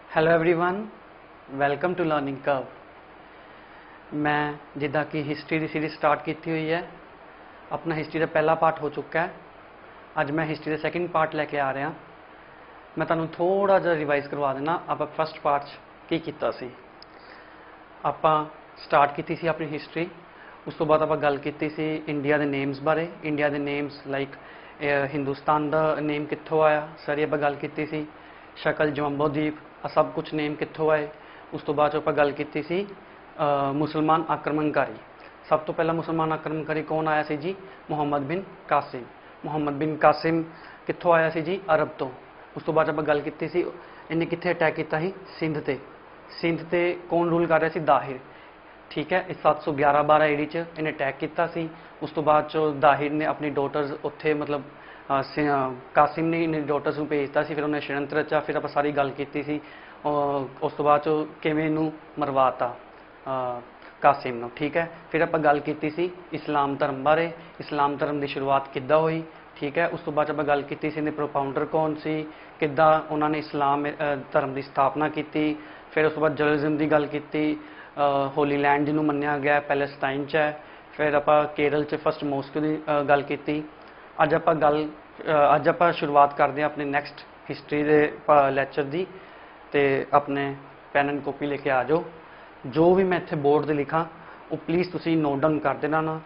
Hello everyone welcome to learning curve. ਮੈਂ ਜਿੱਦਾਂ ਕਿ ਹਿਸਟਰੀ ਦੀ ਸੀਰੀਜ਼ ਸਟਾਰਟ ਕੀਤੀ ਹੋਈ ਹੈ। ਆਪਣਾ ਹਿਸਟਰੀ ਦਾ ਪਹਿਲਾ ਪਾਰਟ ਹੋ ਚੁੱਕਾ ਹੈ। ਅੱਜ ਮੈਂ ਹਿਸਟਰੀ ਦਾ ਸੈਕਿੰਡ ਪਾਰਟ ਲੈ ਕੇ ਆ ਰਿਹਾ। ਮੈਂ ਤੁਹਾਨੂੰ ਥੋੜਾ ਜਿਹਾ ਰਿਵਾਈਜ਼ ਕਰਵਾ ਦੇਣਾ ਆਪਾਂ ਫਸਟ ਪਾਰਟ 'ਚ ਕੀ ਕੀਤਾ ਸੀ। ਆਪਾਂ ਸਟਾਰਟ ਕੀਤੀ ਸੀ ਆਪਣੀ ਹਿਸਟਰੀ। ਉਸ ਤੋਂ ਬਾਅਦ ਆਪਾਂ ਗੱਲ ਕੀਤੀ ਸੀ ਇੰਡੀਆ ਦੇ ਨੇਮਸ ਬਾਰੇ। ਇੰਡੀਆ ਦੇ ਨੇਮਸ ਲਾਈਕ ਹਿੰਦੁਸਤਾਨ ਦਾ ਨੇਮ ਕਿੱਥੋਂ ਆਇਆ, ਸਾਰੀ ਆਪਾਂ ਗੱਲ ਕੀਤੀ ਸੀ। ਸ਼ਕਲ, ਜੰਬੂਦੀਪ, सब कुछ नेम कित्थों आए। उस तो बाद आप गल की सी मुसलमान आक्रमणकारी। सब तो पहला मुसलमान आक्रमणकारी कौन आया सी जी? मुहम्मद बिन कासिम। मुहम्मद बिन कासिम कित्थों आया सी जी? अरब तो। उस तो बाद आप गल की सी इन्हें कित्थे अटैक किया सी? सिंध ते। सिंध ते कौन रूल कर रहा सी? दाहिर। ठीक है, इस 711-12 AD च इन्हें अटैक किया सी। उस तो बाद चो दाहिर ने अपनी डॉटर्स उत्थे मतलब कासिम ने इन डॉटर्स ਨੂੰ ਭੇਜਤਾ ਸੀ। ਫਿਰ ਉਹਨੇ षडयंत्र रचा। फिर ਆਪਾਂ ਸਾਰੀ ਗੱਲ ਕੀਤੀ ਸੀ ਉਸ ਤੋਂ ਬਾਅਦ ਚੋਂ ਕਿਵੇਂ ਇਹਨੂੰ ਮਰਵਾਤਾ ਕਾਸਿਮ ਨੂੰ। ਠੀਕ ਹੈ, ਫਿਰ ਆਪਾਂ ਗੱਲ ਕੀਤੀ ਸੀ ਇਸਲਾਮ ਧਰਮ ਬਾਰੇ। ਇਸਲਾਮ ਧਰਮ ਦੀ ਸ਼ੁਰੂਆਤ ਕਿੱਦਾਂ ਹੋਈ। ਠੀਕ ਹੈ, ਉਸ ਤੋਂ ਬਾਅਦ ਆਪਾਂ ਗੱਲ ਕੀਤੀ ਸੀ ਇਹਦੇ ਪ੍ਰੋਪਾਉਂਡਰ ਕੌਣ ਸੀ, ਕਿੱਦਾਂ ਉਹਨਾਂ ਨੇ ਇਸਲਾਮ ਧਰਮ ਦੀ ਸਥਾਪਨਾ ਕੀਤੀ। ਫਿਰ ਉਸ ਤੋਂ ਬਾਅਦ ਜਰਨਲਿਜ਼ਮ ਦੀ ਗੱਲ ਕੀਤੀ। ਹੋਲੀ ਲੈਂਡ ਜਿਹਨੂੰ ਮੰਨਿਆ ਗਿਆ ਪੈਲੇਸਟਾਈਨ 'ਚ ਹੈ। ਫਿਰ ਆਪਾਂ ਕੇਰਲ 'ਚ ਫਸਟ ਮੋਸਕੋ ਦੀ ਗੱਲ ਕੀਤੀ। ਅੱਜ ਆਪਾਂ ਸ਼ੁਰੂਆਤ ਕਰਦੇ ਹਾਂ ਆਪਣੇ ਨੈਕਸਟ ਹਿਸਟਰੀ ਦੇ ਲੈਕਚਰ ਦੀ। ਤੇ ਆਪਣੇ ਪੈਨ ਐਂਡ ਕਾਪੀ ਲੈ ਕੇ ਆ ਜਾਓ। ਜੋ ਵੀ ਮੈਂ ਇੱਥੇ ਬੋਰਡ 'ਤੇ ਲਿਖਾਂ ਉਹ ਪਲੀਜ਼ ਤੁਸੀਂ ਨੋਟ ਡਾਊਨ ਕਰ ਦੇਣਾ ਨਾ।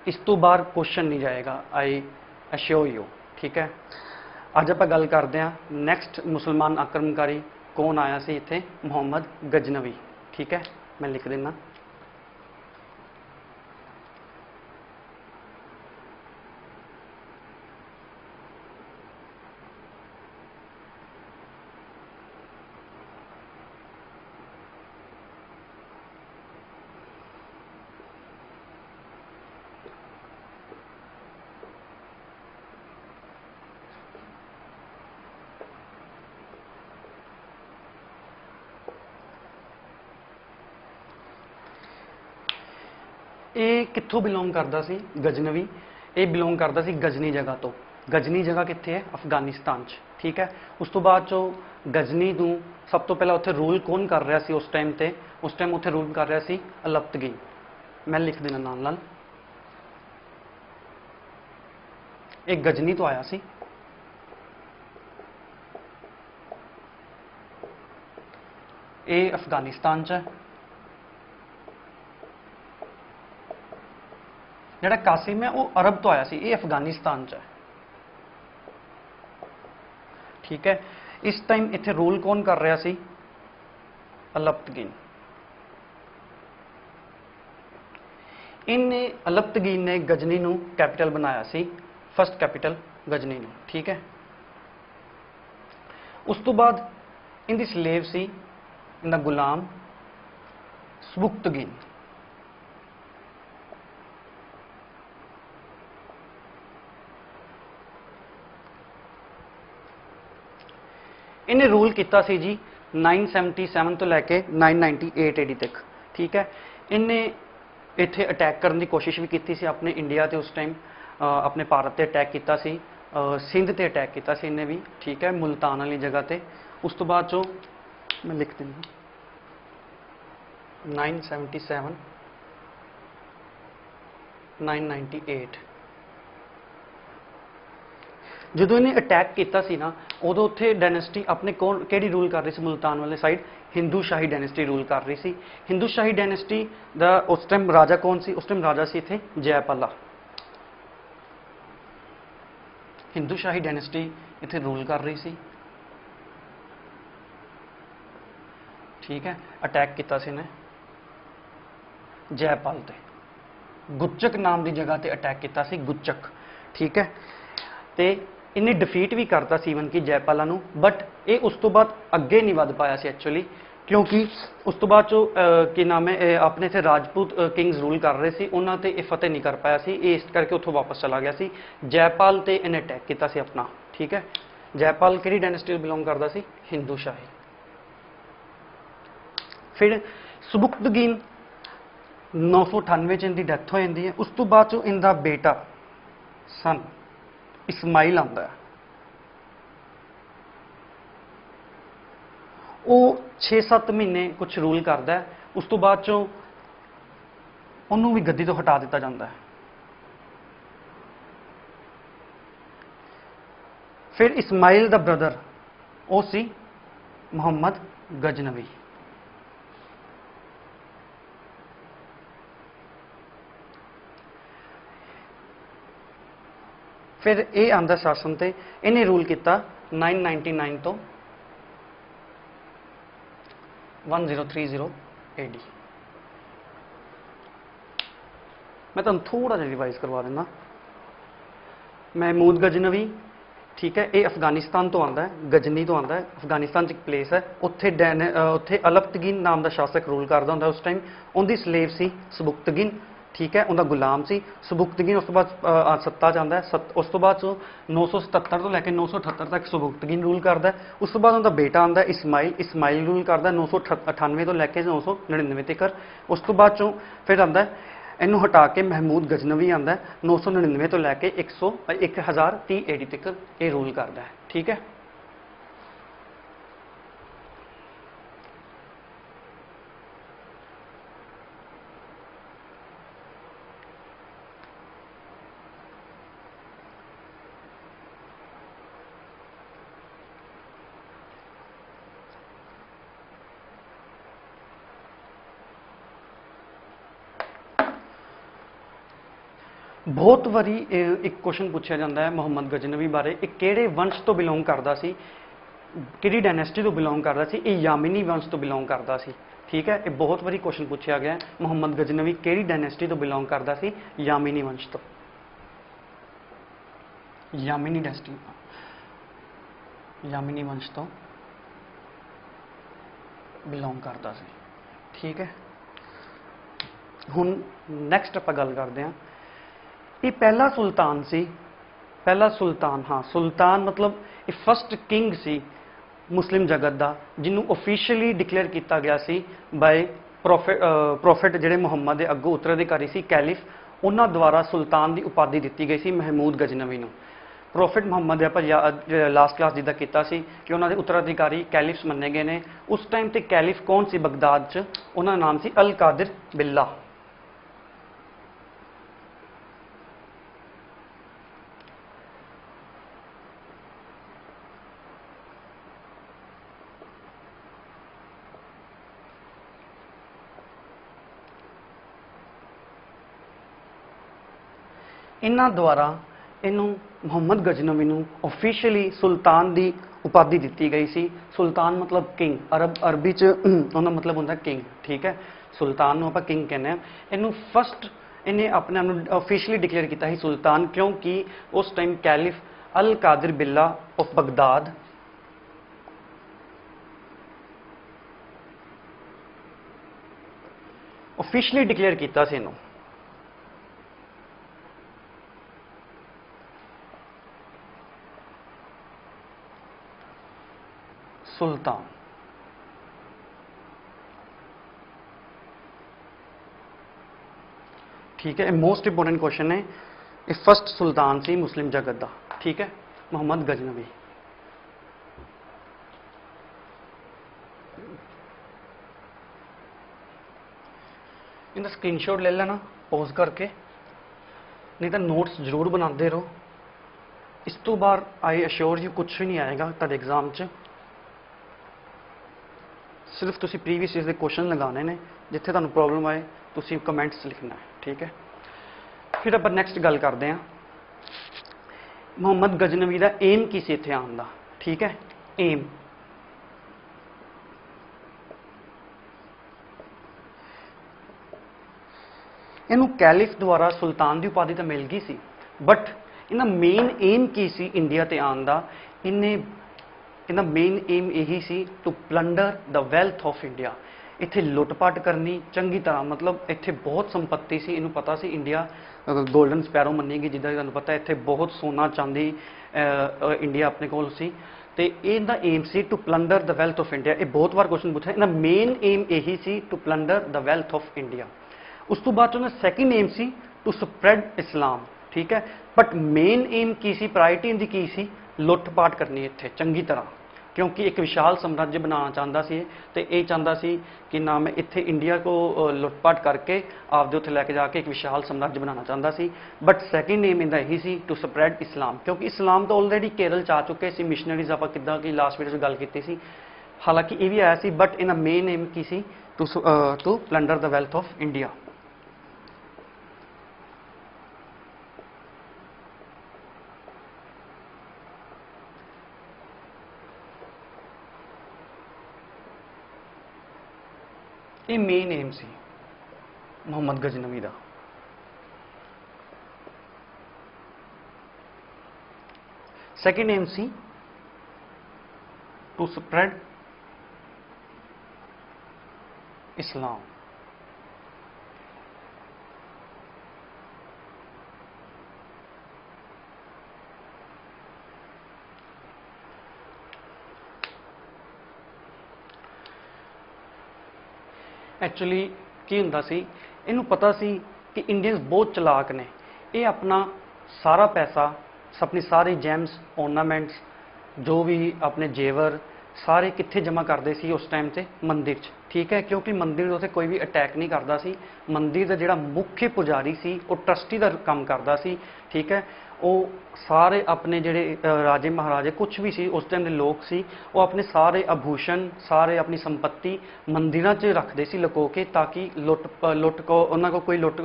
ਇਸ ਤੋਂ ਬਾਹਰ ਕੁਐਸਚਨ ਨਹੀਂ ਜਾਏਗਾ, ਆਈ ਅਸ਼ੋਰ ਯੂ। ਠੀਕ ਹੈ, ਅੱਜ ਆਪਾਂ ਗੱਲ ਕਰਦੇ ਹਾਂ ਨੈਕਸਟ ਮੁਸਲਮਾਨ ਆਕਰਮਣਕਾਰੀ ਕੌਣ ਆਇਆ ਸੀ ਇੱਥੇ? ਮੁਹੰਮਦ ਗਜਨਵੀ। ਠੀਕ ਹੈ, ਮੈਂ ਲਿਖ ਦਿੰਦਾ। ਇਹ ਕਿੱਥੋਂ ਬਿਲੋਂਗ ਕਰਦਾ ਸੀ? ਗਜਨਵੀ ਇਹ ਬਿਲੋਂਗ ਕਰਦਾ ਸੀ ਗਜਨੀ ਜਗ੍ਹਾ ਤੋਂ। ਗਜਨੀ ਜਗ੍ਹਾ ਕਿੱਥੇ ਹੈ? ਅਫਗਾਨਿਸਤਾਨ 'ਚ। ਠੀਕ ਹੈ, ਉਸ ਤੋਂ ਬਾਅਦ 'ਚੋਂ ਗਜਨੀ ਨੂੰ ਸਭ ਤੋਂ ਪਹਿਲਾਂ ਉੱਥੇ ਰੂਲ ਕੌਣ ਕਰ ਰਿਹਾ ਸੀ ਉਸ ਟਾਈਮ ਤੇ? ਉਸ ਟਾਈਮ ਉੱਥੇ ਰੂਲ ਕਰ ਰਿਹਾ ਸੀ ਅਲਪਤਗੀਨ। ਮੈਂ ਲਿਖ ਦੇਣਾ ਨਾਲ ਨਾਲ। ਇਹ ਗਜਨੀ ਤੋਂ ਆਇਆ ਸੀ। ਇਹ ਅਫਗਾਨਿਸਤਾਨ 'ਚ ਹੈ। ਜਿਹੜਾ ਕਾਸਿਮ ਹੈ ਉਹ ਅਰਬ ਤੋਂ ਆਇਆ ਸੀ। ਇਹ ਅਫਗਾਨਿਸਤਾਨ 'ਚ ਹੈ। ਠੀਕ ਹੈ, ਇਸ ਟਾਈਮ ਇੱਥੇ ਰੂਲ ਕੌਣ ਕਰ ਰਿਹਾ ਸੀ? ਅਲਪਤਗੀਨ। ਇਹਨੇ ਅਲਪਤਗੀਨ ਨੇ ਗਜਨੀ ਨੂੰ ਕੈਪੀਟਲ ਬਣਾਇਆ ਸੀ, ਫਸਟ ਕੈਪੀਟਲ ਗਜਨੀ ਨੂੰ। ਠੀਕ ਹੈ, ਉਸ ਤੋਂ ਬਾਅਦ ਇਹਦੀ ਸਲੇਵ ਸੀ, ਇਹਦਾ ਗੁਲਾਮ ਸਬੁਕਤਗੀਨ। ਇਹਨੇ ਰੂਲ ਕੀਤਾ ਸੀ ਜੀ 977 ਤੋਂ ਲੈ ਕੇ 998 AD ਤੱਕ। ਠੀਕ ਹੈ, ਇਹਨੇ ਇੱਥੇ ਅਟੈਕ ਕਰਨ ਦੀ ਕੋਸ਼ਿਸ਼ ਵੀ ਕੀਤੀ ਸੀ ਆਪਣੇ ਇੰਡੀਆ ਤੇ। ਉਸ ਟਾਈਮ ਆਪਣੇ ਭਾਰਤ ਤੇ ਅਟੈਕ ਕੀਤਾ ਸੀ। ਸਿੰਧ ਤੇ ਅਟੈਕ ਕੀਤਾ ਸੀ ਇਹਨੇ ਵੀ। ਠੀਕ ਹੈ, ਮੁਲਤਾਨ ਵਾਲੀ ਜਗ੍ਹਾ ਤੇ। ਉਸ ਤੋਂ ਬਾਅਦ ਚੋਂ ਮੈਂ ਲਿਖ ਦਿੰਦਾ 977 998। ਜਦੋਂ ਇਹਨੇ ਅਟੈਕ ਕੀਤਾ ਸੀ ਨਾ ਉਦੋਂ ਉੱਥੇ ਡਾਇਨੈਸਟੀ ਆਪਣੇ ਕੋਲ ਕਿਹੜੀ ਰੂਲ ਕਰ ਰਹੀ ਸੀ? ਮੁਲਤਾਨ ਵਾਲੇ ਸਾਈਡ ਹਿੰਦੂ ਸ਼ਾਹੀ ਡਾਇਨੈਸਟੀ ਰੂਲ ਕਰ ਰਹੀ ਸੀ। ਹਿੰਦੂ ਸ਼ਾਹੀ ਡਾਇਨੈਸਟੀ ਦਾ ਉਸ ਟਾਈਮ ਰਾਜਾ ਕੌਣ ਸੀ? ਉਸ ਟਾਈਮ ਰਾਜਾ ਸੀ ਇੱਥੇ ਜੈਪਾਲਾ। ਹਿੰਦੂ ਸ਼ਾਹੀ ਡਾਇਨੈਸਟੀ ਇੱਥੇ ਰੂਲ ਕਰ ਰਹੀ ਸੀ। ਠੀਕ ਹੈ, ਅਟੈਕ ਕੀਤਾ ਸੀ ਇਹਨੇ ਜੈਪਾਲ ਤੇ। ਗੁੱਚਕ ਨਾਮ ਦੀ ਜਗ੍ਹਾ ਤੇ ਅਟੈਕ ਕੀਤਾ ਸੀ, ਗੁੱਚਕ। ਠੀਕ ਹੈ, ਤੇ ਇਹਨੇ ਡਿਫੀਟ ਵੀ ਕਰਤਾ ਸੀ ਈਵਨ ਕਿ ਜੈਪਾਲਾ ਨੂੰ। ਬਟ ਇਹ ਉਸ ਤੋਂ ਬਾਅਦ ਅੱਗੇ ਨਹੀਂ ਵੱਧ ਪਾਇਆ ਸੀ ਐਕਚੁਅਲੀ, ਕਿਉਂਕਿ ਉਸ ਤੋਂ ਬਾਅਦ ਚੋਂ ਕੀ ਨਾਮ ਹੈ ਆਪਣੇ ਇੱਥੇ ਰਾਜਪੂਤ ਕਿੰਗਸ ਰੂਲ ਕਰ ਰਹੇ ਸੀ, ਉਹਨਾਂ ਤੇ ਇਹ ਫਤਿਹ ਨਹੀਂ ਕਰ ਪਾਇਆ ਸੀ। ਇਹ ਇਸ ਕਰਕੇ ਉੱਥੋਂ ਵਾਪਸ ਚਲਾ ਗਿਆ ਸੀ। ਜੈਪਾਲ ਤੇ ਇਹਨੇ ਅਟੈਕ ਕੀਤਾ ਸੀ ਆਪਣਾ। ਠੀਕ ਹੈ, ਜੈਪਾਲ ਕਿਹੜੀ ਡਾਇਨੈਸਟੀ ਨੂੰ ਬਿਲੋਂਗ ਕਰਦਾ ਸੀ? ਹਿੰਦੂ ਸ਼ਾਹੀ। ਫਿਰ ਸਬੁਕਤਗੀਨ 998 'ਚ ਇਹਦੀ ਡੈਥ ਹੋ ਜਾਂਦੀ ਹੈ। ਉਸ ਤੋਂ ਬਾਅਦ ਚੋਂ ਇਹਦਾ ਬੇਟਾ ਸਨ ਇਸਮਾਈਲ ਆਉਂਦਾ ਹੈ। वो 6-7 महीने कुछ रूल करता है, उस तो बाद चों ਉਹਨੂੰ भी गद्दी तो हटा दिता जाता है। फिर इस्माइल दा ब्रदर वो सी मुहम्मद गजनवी। फिर ये आंदा शासन ते इन्हें रूल किया 999 तो 1030 AD। मैं तुम थोड़ा जिहा रिवाइज करवा देना। महमूद गजनवी, ठीक है, ये अफगानिस्तान तो आता है, गजनी तो आता है, अफगानिस्तान एक प्लेस है, उत्थे अलबतगीन नाम का शासक रूल करता होंगे उस टाइम। उनकी स्लेव सी सबुक्तगिन, ठीक है, उनका गुलाम सी सबुक्तगिन। उस तो बाद सत्ता च आता है, उस तो बाद 977 तो लैके 978 तक सबुक्तगिन रूल करता है। उस तो बाद उनका बेटा आता है इस्माइल, इस्माइल रूल करता है 998 तो लैके 999 तक। उस तो बाद फिर आता है इनू हटा के महमूद गजनवी आता है 999 तो लैके 1030 AD तक ये रूल करता है, ठीक है। बहुत वारी एक क्वेश्चन पूछा जाता है मुहम्मद गजनवी बारे, एक किहड़े वंश तो बिलोंग करता सी, किहड़ी डायनेस्टी तो बिलोंग करता सी, ये यामिनी वंश तो बिलोंग करता सी, ठीक है। ये बहुत बारी क्वेश्चन पूछा गया है मुहम्मद गजनवी किहड़ी डायनेस्टी तो बिलोंग करता सी, यामिनी वंश तो, यामिनी डायनेस्टी, यामिनी वंश तो बिलोंग करता सी, ठीक है। हुण नैक्सट आपां गल करते हैं, ये पहला सुल्तान सी, पहला सुल्तान, हाँ सुल्तान मतलब ये फस्ट किंग सी मुस्लिम जगत का, जिन्होंने ऑफिशियली डिक्लेयर किया गया सी बाय प्रोफेट जिहड़े मुहम्मद के अगों उत्तराधिकारी सी कैलिफ, उन्होंने द्वारा सुल्तान की उपाधि दी गई सी महमूद गजनवी नूं। प्रोफेट मुहम्मद आप लास्ट क्लास जिदा किया सी कि उन्होंने उत्तराधिकारी कैलिफ्स मन्ने गए हैं। उस टाइम ते कैलिफ कौन सी बगदाद च, उन्होंने नाम सी अल कादिर बिल्ला। इन्हां द्वारा इनू मुहम्मद गजनवी नूं ऑफिशियली सुल्तान की उपाधि दी गई सी। सुल्तान मतलब किंग, अरबी च उन्होंने मतलब होंदा किंग, ठीक है। सुल्तान नूं आपां किंग कहने हैं। इनू फस्ट इन्हें अपने आप ऑफिशियली डिक्लेयर किया सुल्तान, क्योंकि उस टाइम कैलिफ अल कादिर बिल्ला ऑफ बगदाद ऑफिशियली डिक्लेयर किया सी इनू। सुल्तान, ठीक है। मोस्ट इंपोर्टेंट क्वेश्चन है, ये फस्ट सुल्तान सी मुस्लिम जगत का, ठीक है, मुहम्मद गजनवी। इनका स्क्रीनशॉट ले लेना पॉज करके, नहीं तो नोट्स जरूर बनाते रहो। इस तो बार आई अश्योर यू कुछ भी नहीं आएगा तेरे एग्जाम च, सिर्फ तुसी प्रीवियस ईयर के क्वेश्चन लगाने ने, जिथे तुहानू प्रॉब्लम आए तुसी कमेंट्स लिखना है, ठीक है। फिर आप नैक्सट गल करते हैं मुहम्मद गजनवी का एम की सी इत्थे आउण दा, ठीक है। एम इनू कैलिफ द्वारा सुल्तान की उपाधि तो मिल गई सी, बट इन्हां मेन एम की सी इंडिया ते आउण दा। इन्हां मेन एम यही सी to plunder the wealth of India. इत्थे लुटपाट करनी चंगी तरह, मतलब इत्थे बहुत संपत्ति सी, इनू पता सी इंडिया गोल्डन स्पैरो मन्नी गई, जिद्दां तुहानू पता है इत्थे बहुत सोना चांदी इंडिया अपने कोल सी। तो इनका एम सी to plunder the wealth of India. ये बहुत बार क्वेश्चन पूछा, इनका मेन एम यही सी to plunder the wealth of India. उस तो बाद उन्हें सैकेंड एम सी टू स्प्रैड इस्लाम, ठीक है। बट मेन एम की सी, प्रायोरिटी इनकी की सी, लुटपाट करनी इत्थे चंगी तरह, क्योंकि एक विशाल साम्राज्य बनाना चाहता सी ते ये चाहता सी कि ना मैं इत्थे इंडिया को लुटपाट करके आपदे उत्थे लैके जाके एक विशाल साम्राज्य बनाना चाहता सी। बट सैकेंड एम इंदा यही सी टू स्प्रैड इस्लाम, क्योंकि इस्लाम तो ऑलरेडी केरल च आ चुके सी, मिशनरीज आपां किद्दां कि लास्ट वीडियो च गल कीती सी, हालांकि ये भी आया सी, बट इनका मेन एम की सी to plunder the wealth of India. ये मेन एम सी मुहम्मद गजनवी का। सेकेंड एम सी टू स्प्रैड इस्लाम। एक्चुअली की हुंदा सी, इनू पता सी कि इंडियंस बहुत चलाक ने, ये अपना सारा पैसा, अपनी सारी जैम्स ऑर्नामेंट्स जो भी अपने जेवर सारे कित्थे जमा करते सी उस टाइम से मंदिर च, ठीक है, क्योंकि मंदिर उत्ते कोई भी अटैक नहीं करता सी। मंदिर का जिहड़ा मुख्य पुजारी सी वो ट्रस्टी का काम करता सी, ठीक है। वो सारे अपने जिहड़े राजे महाराजे कुछ भी सी उस टाइम के लोग सी, वो अपने सारे आभूषण सारे अपनी संपत्ति मंदिरों च रखते सी लुको के, ताकि लुट को उन्होंने को कोई लुट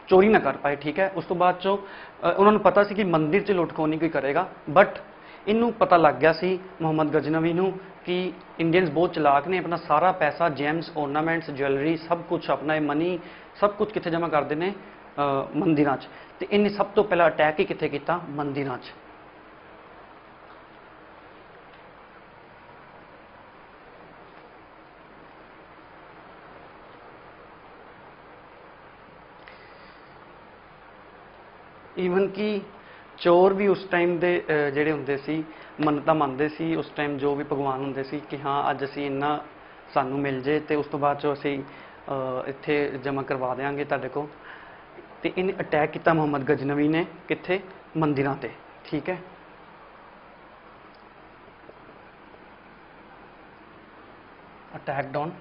चोरी ना कर पाए, ठीक है। उस तो बाद चो उन्होंने पता सी कि मंदिर च लुट को नहीं कोई करेगा, बट इनू पता लग गया सी मुहम्मद गजनवी नू कि इंडियंस बहुत चलाक ने, अपना सारा पैसा जेम्स ऑर्नामेंट्स ज्वैलरी सब कुछ अपना मनी सब कुछ कित्थे जमा करते हैं मंदिरों च। ते इन्हें सब तो पहला अटैक ही कित्थे कीता मंदिरों च। ईवन कि चोर भी उस टाइम के ਜਿਹੜੇ ਹੁੰਦੇ ਸੀ ਮੰਨਤਾਂ ਮੰਨਦੇ ਸੀ उस टाइम जो भी भगवान ਹੁੰਦੇ ਸੀ कि हाँ अज असी इन्ना सानू मिल जे तो उस तो बाद चो असी इत्थे जमा करवा देंगे तुहाडे को। तो इन्हें अटैक किया मुहम्मद गजनवी ने कित्थे मंदिरों ते, ठीक है। Attacked on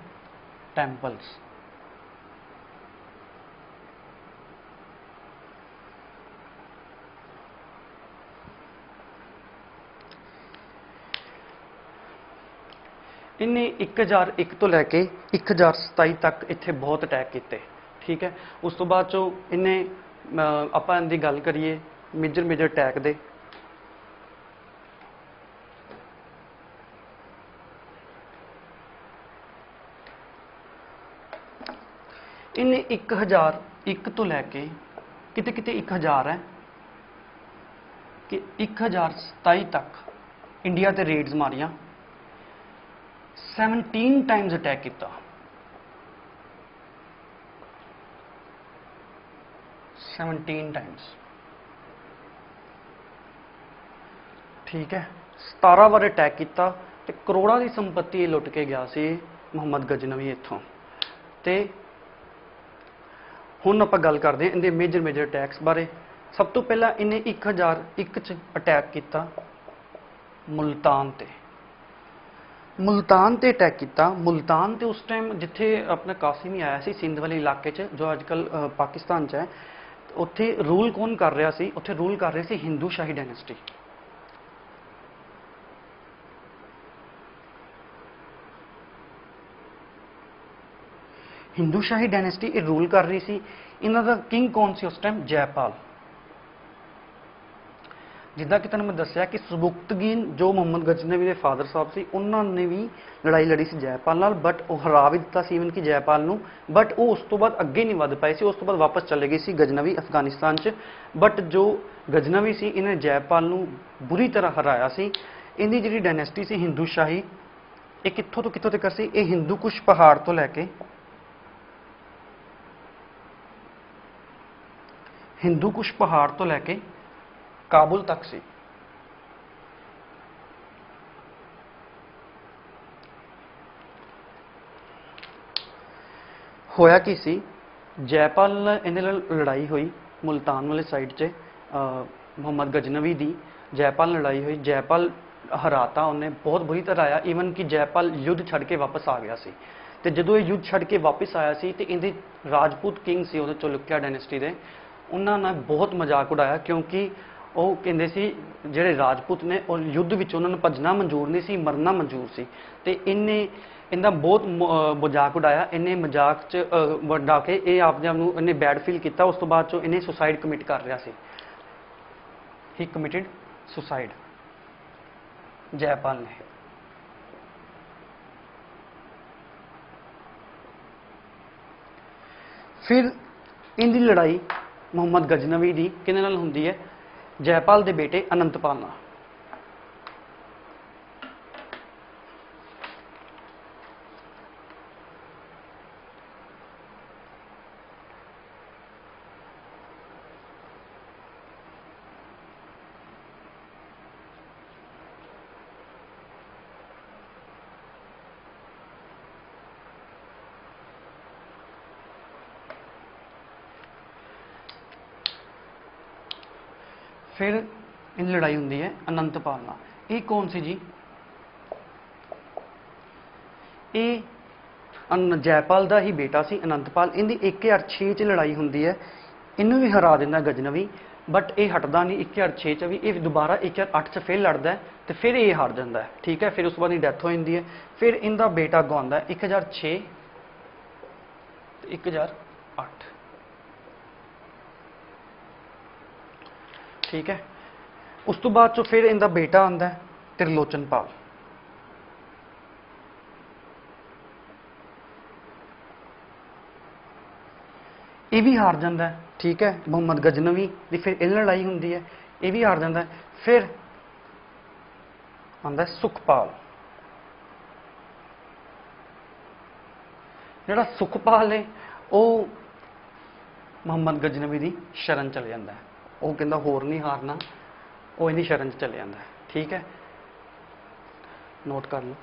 temples. इन्हें 1001 तो लैके 1027 तक इत्थे बहुत अटैक किए, ठीक है। उस तो बाद चो इन्हें आप इनकी गल करिए मेजर मेजर अटैक दे, इन्हें 1001 तो लैके किते किते 1000 है कि 1027 तक इंडिया ते रेड्स मारिया, 17 टाइम्स अटैक किया, 17 टाइम्स, ठीक है। 17 बार अटैक किया तो करोड़ों की संपत्ति लुट के गया सी मुहम्मद गजनवी इत्थों। तो हुण आपां गल करते हैं इनके मेजर मेजर अटैक्स बारे। सब तो पहला इन्हें 1001 च अटैक किया मुल्तान ते, मुल्तान ते अटैक किया। मुल्तान ते उस टाइम जिथे अपना कासिम ही आया सी सिंध वाले इलाके च जो अजकल पाकिस्तान च है, उत्थे रूल कौन कर रहा सी, उत्थे रूल कर रहे सी हिंदू शाही डायनेस्टी। हिंदू शाही डायनेस्टी ये रूल कर रही सी। इन्हां दा किंग कौन सी उस टाइम, जयपाल। जिदा कि तुहानूं मैं दस्सिया कि सबुकतगीन जो मुहम्मद गजनवी के फादर साहब से उन्होंने भी लड़ाई लड़ी सी जयपाल नाल, बट वो हरा भी दिता सी इवन कि जयपाल नूं, बट वो उस तो बाद अगे नहीं वध पाए सी। उस तो बाद वापस चले गए सी गजनवी अफगानिस्तान च, बट जो गजनवी सी इन्हें जयपाल नूं बुरी तरह हराया सी। इनकी जिहड़ी डायनेस्टी सी हिंदू शाही, ये कित्थों तो कित्थों तक सी, ये हिंदू कुश पहाड़ तो लैके हिंदू कुश पहाड़ तो लैके काबुल तक सी। होया की सी, जयपाल इन्हें लड़ाई हुई मुल्तान वाले साइड से मुहम्मद गजनवी दी जयपाल लड़ाई हुई। जयपाल हराता, उन्हें बहुत बुरी तरह आया। ईवन कि जयपाल युद्ध छड़ के वापस आ गया सी। ਤੇ ਜਦੋਂ ਇਹ युद्ध छड़ के वापस आया सी ਤੇ ਇਹਦੇ राजपूत किंग सी ਉਹਦੇ ਚਾਲੁਕਿਆ ਡਾਇਨੈਸਟੀ ਦੇ, ਉਹਨਾਂ ਨੇ ਬਹੁਤ ਮਜ਼ਾਕ ਉਡਾਇਆ ਕਿਉਂਕਿ ਉਹ ਕਹਿੰਦੇ ਸੀ ਜਿਹੜੇ ਰਾਜਪੂਤ ਨੇ ਉਹ ਯੁੱਧ ਵਿੱਚ ਉਹਨਾਂ ਨੂੰ ਭੱਜਣਾ ਮਨਜ਼ੂਰ ਨਹੀਂ ਸੀ, ਮਰਨਾ ਮਨਜ਼ੂਰ ਸੀ। ਤੇ ਇਹਦਾ ਬਹੁਤ ਮਜ਼ਾਕ ਉਡਾਇਆ। ਇਹਨੇ ਮਜ਼ਾਕ 'ਚ ਵਡਾ ਕੇ ਇਹ ਆਪਣੇ ਆਪ ਨੂੰ ਇਹਨੇ ਬੈਡ ਫੀਲ ਕੀਤਾ। ਉਸ ਤੋਂ ਬਾਅਦ 'ਚੋਂ ਇਹਨੇ ਸੁਸਾਈਡ ਕਮਿਟ ਕਰ ਰਿਹਾ ਸੀ। ਹੀ ਕਮਿਟਡ ਸੁਸਾਈਡ, ਜੈਪਾਲ ਨੇ। ਫਿਰ ਇਹਦੀ ਲੜਾਈ ਮੁਹੰਮਦ ਗਜਨਵੀ ਦੀ ਕਿਹਦੇ ਨਾਲ ਹੁੰਦੀ ਹੈ? ਜੈਪਾਲ ਦੇ ਬੇਟੇ ਅਨੰਤਪਾਲ ਨਾਲ। फिर इन लड़ाई होंगी है अनंतपाल नाल। ये कौन सी जी? ये जयपाल का ही बेटा सी अनंतपाल। इनकी 1006 च लड़ाई होंगी है, इनू भी हरा देंदा गजनवी, बट ये हटदा नहीं। 1006 च भी ये दोबारा 1008 च फिर लड़दा है तो फिर ये हार जाता है। ठीक है, फिर उस बाद डैथ हो जाती है। फिर इनका बेटा गवांदा 1006 1008। ठीक है, उस तो बाद चो फिर इनका बेटा आता है त्रिलोचनपाल। ये भी हार जाता है। ठीक है, मुहम्मद गजनवी की फिर इन लड़ाई होंगी है, ये भी हार जाता है। फिर आता है सुखपाल। जिहड़ा सुखपाल है वो मुहम्मद गजनवी की शरण चले जाता है। वो कहता होर नहीं हारना, वो इन्हीं शरण चले जाता है। ठीक है, नोट कर लो।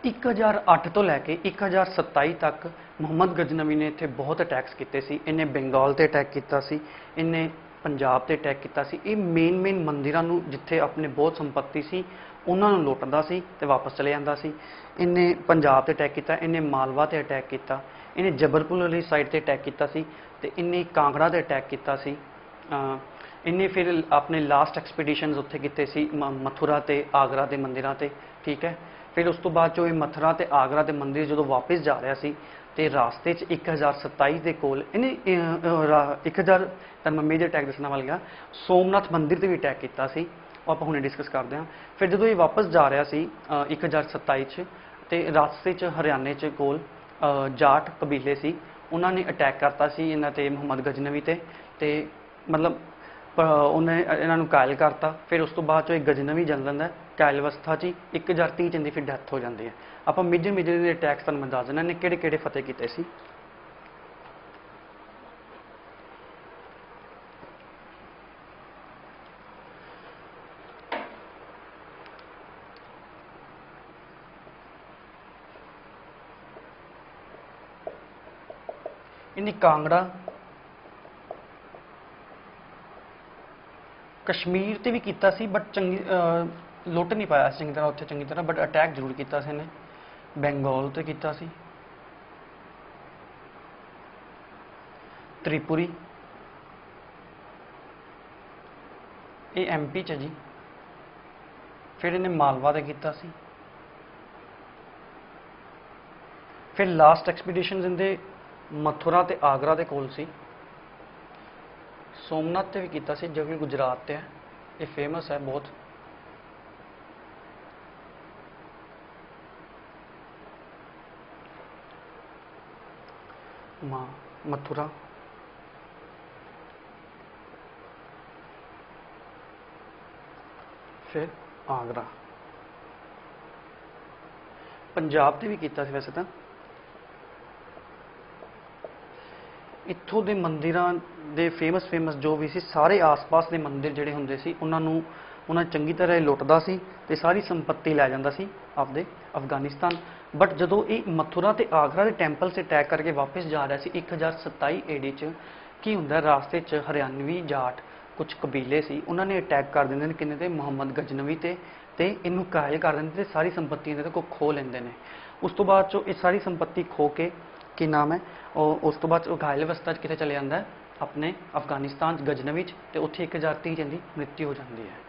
एक 1008 तो लैके 1027 तक मुहम्मद गजनवी ने इत्थे बहुत अटैक्स किए सी। इन्हें बंगाल ते अटैक किया सी, इन्हें पंजाब ते अटैक किया सी। ये मेन मंदिरां नूं जिथे अपने बहुत संपत्ति सी उन्होंने लुटदा सी ते वापस चले जांदा सी। इन्हें पंजाब ते अटैक किया, इन्हें मालवा ते अटैक किया, इन्हें जबलपुर वाली साइड ते अटैक किया सी, ते इन्हें कांगड़ा ते अटैक किया सी। इन्हें फिर अपने लास्ट एक्सपीडिशनस उत्थे कीते सी मथुरा ते आगरा के मंदिरां ते। ठीक है, फिर उस तो बाद चो ये मथुरा ते आगरा के मंदिर जो वापस जा रहा सी ते रास्ते 1027 के कोल इन्हें 1000 मैं मेजर अटैक दसना वाल गया। सोमनाथ मंदिर से भी अटैक किया सी, आप हुणे डिस्कस करते हैं। फिर जो ये वापस जा रहा सी 1027 ते रास्ते हरियाणे कोल जाट कबीले सी, उन्होंने अटैक करता सी इन्हां ते मुहम्मद गजनवी ते मतलब उन्हें इन्हों कायल करता। फिर उस तो बाद एक गजनवी जल जाता है कायल अवस्था च 1030 च इनकी फिर डैथ हो जाती है। आप मेजर अटैक्स तुहानूं मैं दस देना इन्हें किहड़े फतेह किए सी। इन्हें कांगड़ा कश्मीर ते भी किया सी, बट चंगी लुट नहीं पाया चंगी तरह उत्थे चंगी तरह, बट अटैक जरूर किया इन्हें। बंगाल ते किया सी, त्रिपुरी ये MP च जी। फिर इन्हें मालवा ते किया सी। फिर लास्ट एक्सपीडिशन इनके मथुरा ते आगरा के कोल सी। सोमनाथ ते भी किया सी जो कि गुजरात ते है, ये फेमस है बहुत। मथुरा फिर आगरा। पंजाब ते भी किया वैसे तो ਇੱਥੋਂ ਦੇ ਮੰਦਿਰਾਂ ਦੇ ਫੇਮਸ ਜੋ ਵੀ ਸੀ ਸਾਰੇ ਆਸ-ਪਾਸ ਦੇ ਮੰਦਿਰ ਜਿਹੜੇ ਹੁੰਦੇ ਸੀ ਉਹਨਾਂ ਚੰਗੀ ਤਰ੍ਹਾਂ ਲੁੱਟਦਾ ਸੀ ਤੇ ਸਾਰੀ ਸੰਪत्ति ਲੈ ਜਾਂਦਾ ਸੀ ਆਪਦੇ ਅਫਗਾਨਿਸਤਾਨ। ਬਟ ਜਦੋਂ ਇਹ ਮਥੁਰਾ ਤੇ ਆਗਰਾ ਦੇ ਟੈਂਪਲ 'ਤੇ ਅਟੈਕ ਕਰਕੇ ਵਾਪਸ ਜਾ ਰਿਹਾ ਸੀ 1027 ਏਡੀ 'ਚ, ਕੀ ਹੁੰਦਾ ਰਾਸਤੇ 'ਚ ਹਰਿਆਣਵੀ ਜਾਟ ਕੁਝ ਕਬੀਲੇ ਸੀ, ਉਹਨਾਂ ਨੇ ਅਟੈਕ ਕਰ ਦਿੰਦੇ ਨੇ ਕਿੰਨੇ ਤੇ ਮੁਹੰਮਦ ਗਜਨਵੀ ਤੇ ਇਹਨੂੰ ਕਾਇਲ ਕਰ ਦਿੰਦੇ ਤੇ ਸਾਰੀ ਸੰਪत्ति ਇਹਦੇ ਕੋਲ ਖੋਹ ਲੈਂਦੇ ਨੇ। ਉਸ ਤੋਂ ਬਾਅਦ 'ਚੋਂ ਇਹ ਸਾਰੀ ਸੰਪत्ति ਖੋ ਕੇ ਕੀ ਨਾਮ ਹੈ ਉਸ ਤੋਂ ਬਾਅਦ ਉਹ ਘਾਇਲ ਅਵਸਥਾ 'ਚ ਕਿਤੇ ਚਲੇ ਜਾਂਦਾ ਹੈ ਆਪਣੇ ਅਫਗਾਨਿਸਤਾਨ 'ਚ ਗਜਨਵੀ 'ਚ, ਤੇ ਉੱਥੇ 1030 'ਚ ਇਹਦੀ ਮ੍ਰਿਤੂ ਹੋ ਜਾਂਦੀ ਹੈ।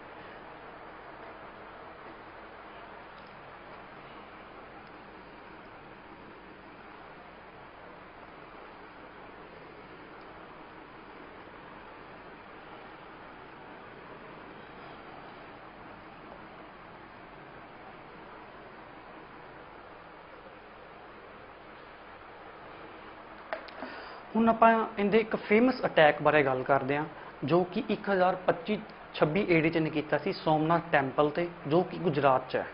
ਹੁਣ ਆਪਾਂ ਇਹਦੇ ਇੱਕ ਫੇਮਸ ਅਟੈਕ ਬਾਰੇ ਗੱਲ ਕਰਦੇ ਹਾਂ ਜੋ ਕਿ 1025-26 ਏਡੀ 'ਚ ਨੇ ਕੀਤਾ ਸੀ ਸੋਮਨਾਥ ਟੈਂਪਲ ਤੇ, ਜੋ ਕਿ ਗੁਜਰਾਤ 'ਚ ਹੈ।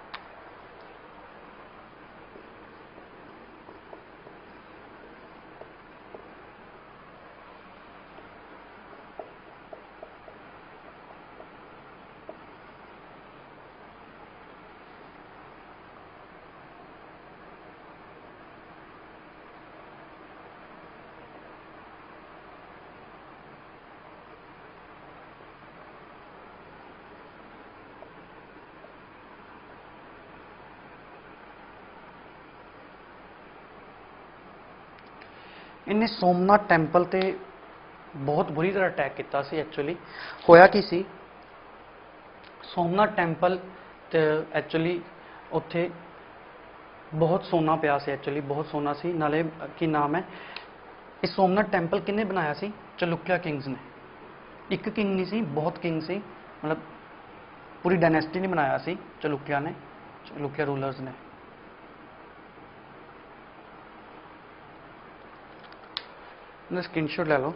ਇਹਨੇ ਸੋਮਨਾਥ ਟੈਂਪਲ ਤੇ ਬਹੁਤ ਬੁਰੀ ਤਰ੍ਹਾਂ ਅਟੈਕ ਕੀਤਾ ਸੀ। ਐਕਚੁਅਲੀ ਹੋਇਆ ਕੀ ਸੀ, ਸੋਮਨਾਥ ਟੈਂਪਲ ਤੇ ਐਕਚੁਅਲੀ ਉੱਥੇ ਬਹੁਤ ਸੋਨਾ ਪਿਆ ਸੀ, ਐਕਚੁਅਲੀ ਬਹੁਤ ਸੋਨਾ ਸੀ। ਨਾਲੇ ਕੀ ਨਾਮ ਹੈ, ਇਹ ਸੋਮਨਾਥ ਟੈਂਪਲ ਕਿਹਨੇ ਬਣਾਇਆ ਸੀ? ਚਲੁਕਿਆ ਕਿੰਗਸ ਨੇ। ਇੱਕ ਕਿੰਗ ਨਹੀਂ ਸੀ, ਬਹੁਤ ਕਿੰਗ ਸੀ, ਮਤਲਬ ਪੂਰੀ ਡਾਇਨੈਸਟੀ ਨੇ ਬਣਾਇਆ ਸੀ ਚਲੁਕਿਆ ਨੇ, ਚਲੁਕਿਆ ਰੂਲਰਸ ਨੇ। स्क्रीनशॉट ले लो।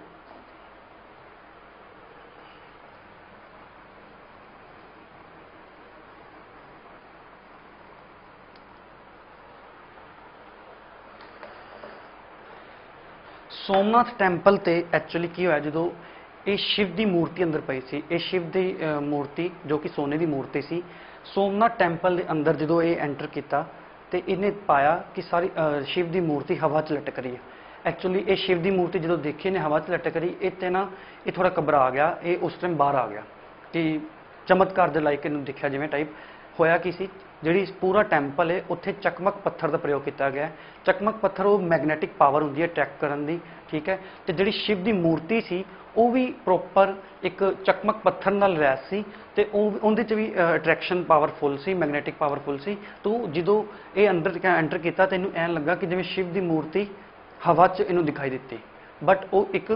सोमनाथ टैंपल ते एक्चुअली की होया जो ये शिव की मूर्ति अंदर पई सी, ये शिव की मूर्ति जो कि सोने की मूर्ति सी, सोमनाथ टैंपल के अंदर जो ये एंटर किया तो इन्हें पाया कि सारी शिव की मूर्ति हवा च लटक रही है। एक्चुअली ये शिव की मूर्ति जो देखी ने हवा च लटक रही, ये ना ये थोड़ा घबरा गया, ये उस टाइम बाहर आ गया कि चमत्कार के लाइक इन दिखा जिमें टाइप होया कि सी जी पूरा टैंपल है उत्थे चकमक पत्थर का प्रयोग किया गया। चकमक पत्थर वो मैगनैटिक पावर होंगी है ट्रैक करने की, ठीक है। तो जी शिव की मूर्ति सी वो भी प्रॉपर एक चकमक पत्थर नाल रैस सी ते उहदे च भी अट्रैक्शन पावरफुल सी, मैगनैटिक पावरफुल सी। तो जो ये अंदर एंटर किया तो इनू ऐन लगा कि जिवें शिव की मूर्ति हवा च इनू दिखाई दी, बट वो एक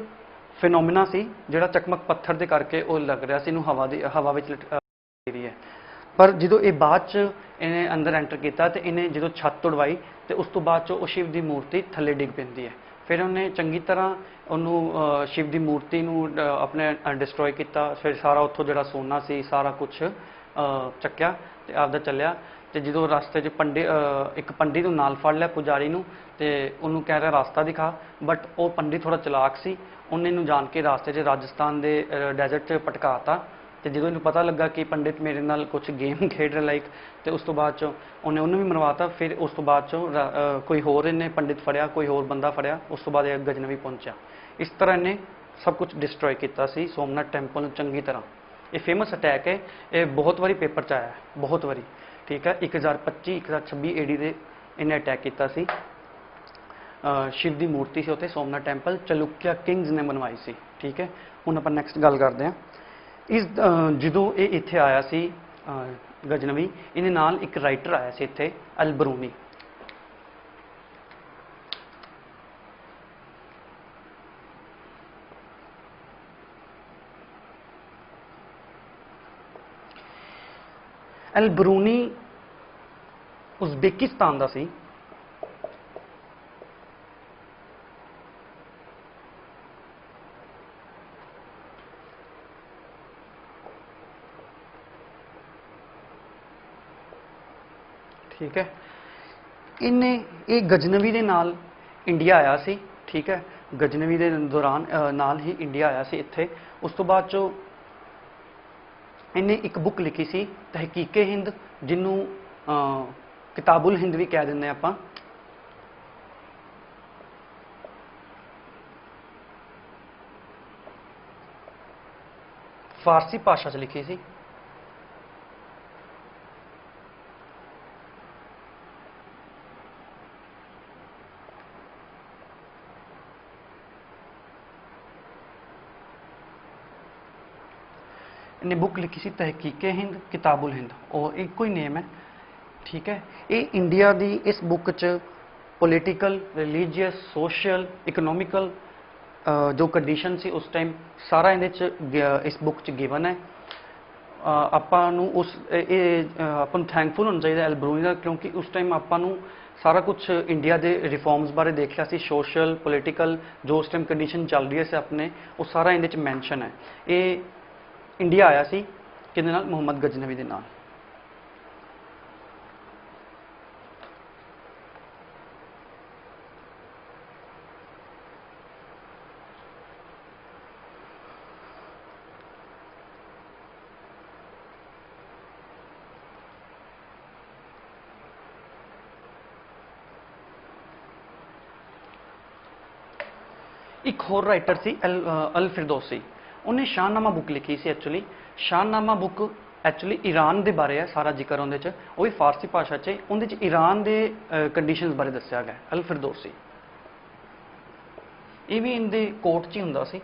फिनोमिना सी जिहड़ा चकमक पत्थर के करके वो लग रहा सी, हवा विच रही है। पर जो ये बाद च इन्हें अंदर एंटर किया तो इन्हें जो छत तोड़वाई तो उस तो बाद वो शिव की मूर्ति थले डिग पैंदी है। फिर उन्हें चंगी तरह उन्होंने शिव की मूर्ति अपने डिस्ट्रॉय किया, फिर सारा उत्थों जो सोना सी सारा कुछ चक्या तो आपदा चलिया। तो जो रास्ते एक पंडित को नाल फड़ लिया पुजारी नूं ते उन्होंने कह रहा रास्ता दिखा, बट वो पंडित थोड़ा चलाक सी, उन्हें इन्हूं जान के रास्ते च राजस्थान के डेजर्ट च पटकाता। तो जो इन्हूं पता लगा कि पंडित मेरे नाल कुछ गेम खेड रहे लाइक, तो उस तो बाद उन्हें उन्होंने भी मरवाता। फिर उस तो बाद कोई होर इन्हें पंडित फड़िया, कोई होर बंदा फड़िया, उस तो बाद गजनवी पहुंचा। इस तरह इन्हें सब कुछ डिस्ट्रॉय किया सी सोमनाथ टैंपल चंगी तरह। ये फेमस अटैक है, ये बहुत बारी पेपर च आया, बहुत बारी, ठीक है। 1025-1026 एडी से इन्हें अटैक किया सी। शिव की मूर्ति से उत्थे सोमनाथ टैंपल चलुकिया किंग्स ने बनवाई सी, ठीक है। हुण आपां नैक्सट गल करते हैं। इस जो ये इत्थे आया सी गजनवी, इन्हें नाल एक राइटर आया सी इत्थे अल-बरूनी। अल-बरूनी उज़बेकिस्तान दा सी। ठीक है, इन्हें ये गजनवी के नाल इंडिया आया सी, ठीक है। गजनवी के दौरान नाल ही इंडिया आया सी इत्थे। उस तो बाद चो इन्हें एक बुक लिखी सी तहकीके हिंद, जिन्हों किताबुल हिंद भी कह दें आपां। फारसी भाषा च लिखी सी। इन्हें बुक लिखी सी तहकीके हिंद किताबुल हिंद, और एक ही नेम है, ठीक है। ये इंडिया दी इस बुक च पोलिटिकल, रिलीजियस, सोशल, इकोनॉमिकल जो कंडीशन सी उस टाइम सारा इस बुक च गिवन है। आपां उस अपन थैंकफुल होना चाहिए एल्ब्रूनी का, क्योंकि उस टाइम आपां सारा कुछ इंडिया के रिफॉर्म्स बारे देख लिया सी, सोशल पोलिटिकल जो उस टाइम कंडीशन चल रही है से अपने, वो सारा इहदे च मैंशन है। ये इंडिया आया सी किहदे नाल? मुहम्मद गजनवी दे नाल। एक होर राइटर सी अल फिरदौसी, उन्हें शाहनामा बुक लिखी सी। Actually Shahnameh book actually Iran के बारे है, सारा जिक्र उहदे वो भी फारसी भाषा च। उहदे ईरान के कंडीशनस बारे दस्या गया। अल फिरदौसी ये भी इनके कोर्ट च ही हुंदा सी।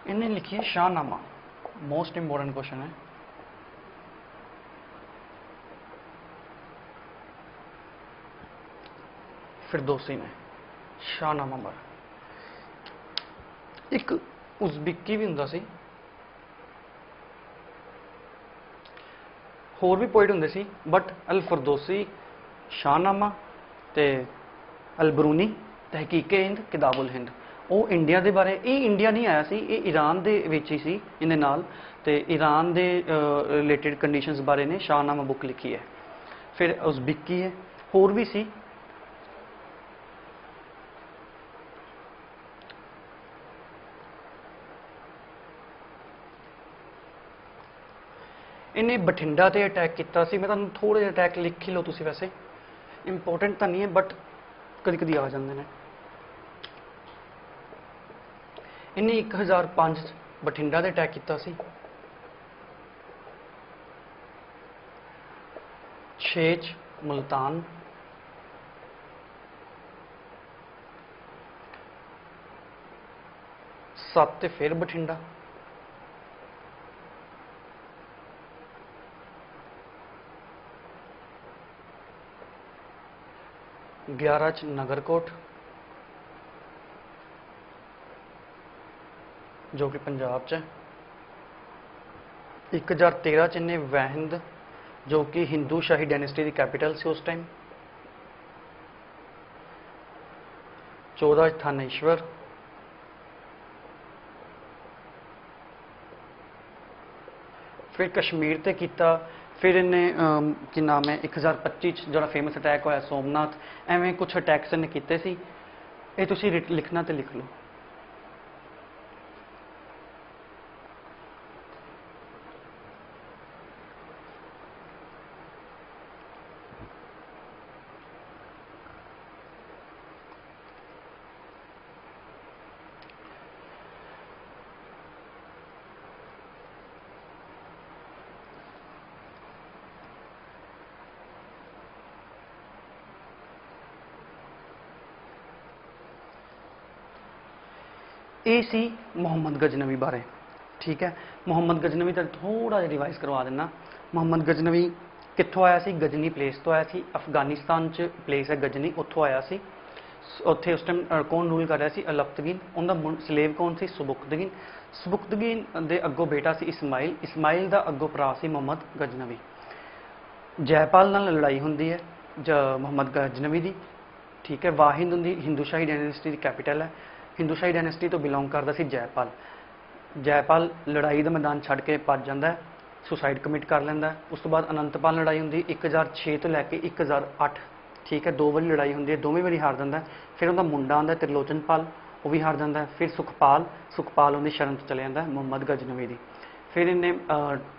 इन्हें लिखी है शाहनामा। मोस्ट इंपोर्टेंट क्वेश्चन है। फिरदौसी ने शाहनामा बारे। एक उज़्बेकी भी हुंदा सी, होर भी पोइट हुंदे सी, बट अल फिरदौसी, शाहनामा ते अलबरूनी तहकीके हिंद किताबुल हिंद, वो इंडिया के बारे। ये इंडिया नहीं आया सी, ये ईरान दे विच ही सी इहदे नाल, ते ईरान दे रिलेटेड कंडीशनस बारे ने शाहनामा बुक लिखी है। फिर उज़्बेकी है, होर भी सी। इन्हें बठिंडा से अटैक किया। मैं तुहानूं थोड़े जिहे अटैक लिख ही लो तुसीं, वैसे इंपोर्टेंट तो नहीं है बट कदी कदी आ जाते हैं। इन्हें 1005 बठिंडा से अटैक किया। 6 मुल्तान, 7 फिर बठिंडा, 11 नगरकोट जो कि पंजाब च है। 1013 इन्हें वैहिंद जो कि हिंदू शाही डायनेस्टी की कैपिटल से उस टाइम। 14 थानेश्वर, फिर कश्मीर ते किया। फिर इन्हें की नाम है 1025 जो फेमस अटैक होया सोमनाथ। एवं कुछ अटैक्स इन्हें किए सी। ये तुसीं लिखना तो लिख लो। ये सी मुहम्मद गजनवी बारे, ठीक है। मुहम्मद गजनवी तो थोड़ा जिहा रिवाइज करवा देना। मुहम्मद गजनवी कित्थों आया सी? गजनी प्लेस तो आया सी, अफगानिस्तान च प्लेस है गजनी, उत्थों आया सी। उत्थे उस टाइम कौन रूल कर रहा सी? अलफ्तगीन। उनका स्लेव कौन सी? सुबुक्तगीन। सुबुक्तगीन दे अगों बेटा सी इस्माइल, इस्माइल का अगों भरा सी मुहम्मद गजनवी। जयपाल नाल लड़ाई होंदी है मुहम्मद गजनवी की, ठीक है। वाहिंद उनकी हिंदू शाही डायनेस्टी की कैपिटल है। हिंदू शाही डायनेस्टी तो बिलोंग करता सी जयपाल। जयपाल लड़ाई का मैदान छड़ के भज जाता है, ਸੁਸਾਈਡ ਕਮਿਟ ਕਰ ਲੈਂਦਾ। ਉਸ ਤੋਂ ਬਾਅਦ ਅਨੰਤਪਾਲ ਲੜਾਈ ਹੁੰਦੀ 1006 ਤੋਂ ਲੈ ਕੇ 1008, ਠੀਕ ਹੈ, 2 ਵਾਰੀ ਲੜਾਈ ਹੁੰਦੀ ਹੈ, ਦੋਵੇਂ ਵਾਰੀ ਹਾਰ ਜਾਂਦਾ। ਫਿਰ ਉਹਦਾ ਮੁੰਡਾ ਆਉਂਦਾ ਤ੍ਰਿਲੋਚਨਪਾਲ, ਉਹ ਵੀ ਹਾਰ ਜਾਂਦਾ। ਫਿਰ ਸੁਖਪਾਲ ਉਹਦੀ ਸ਼ਰਨ 'ਚ ਚਲੇ ਜਾਂਦਾ ਮੁਹੰਮਦ ਗਜਨਵੀ ਦੀ। ਫਿਰ ਇਹਨੇ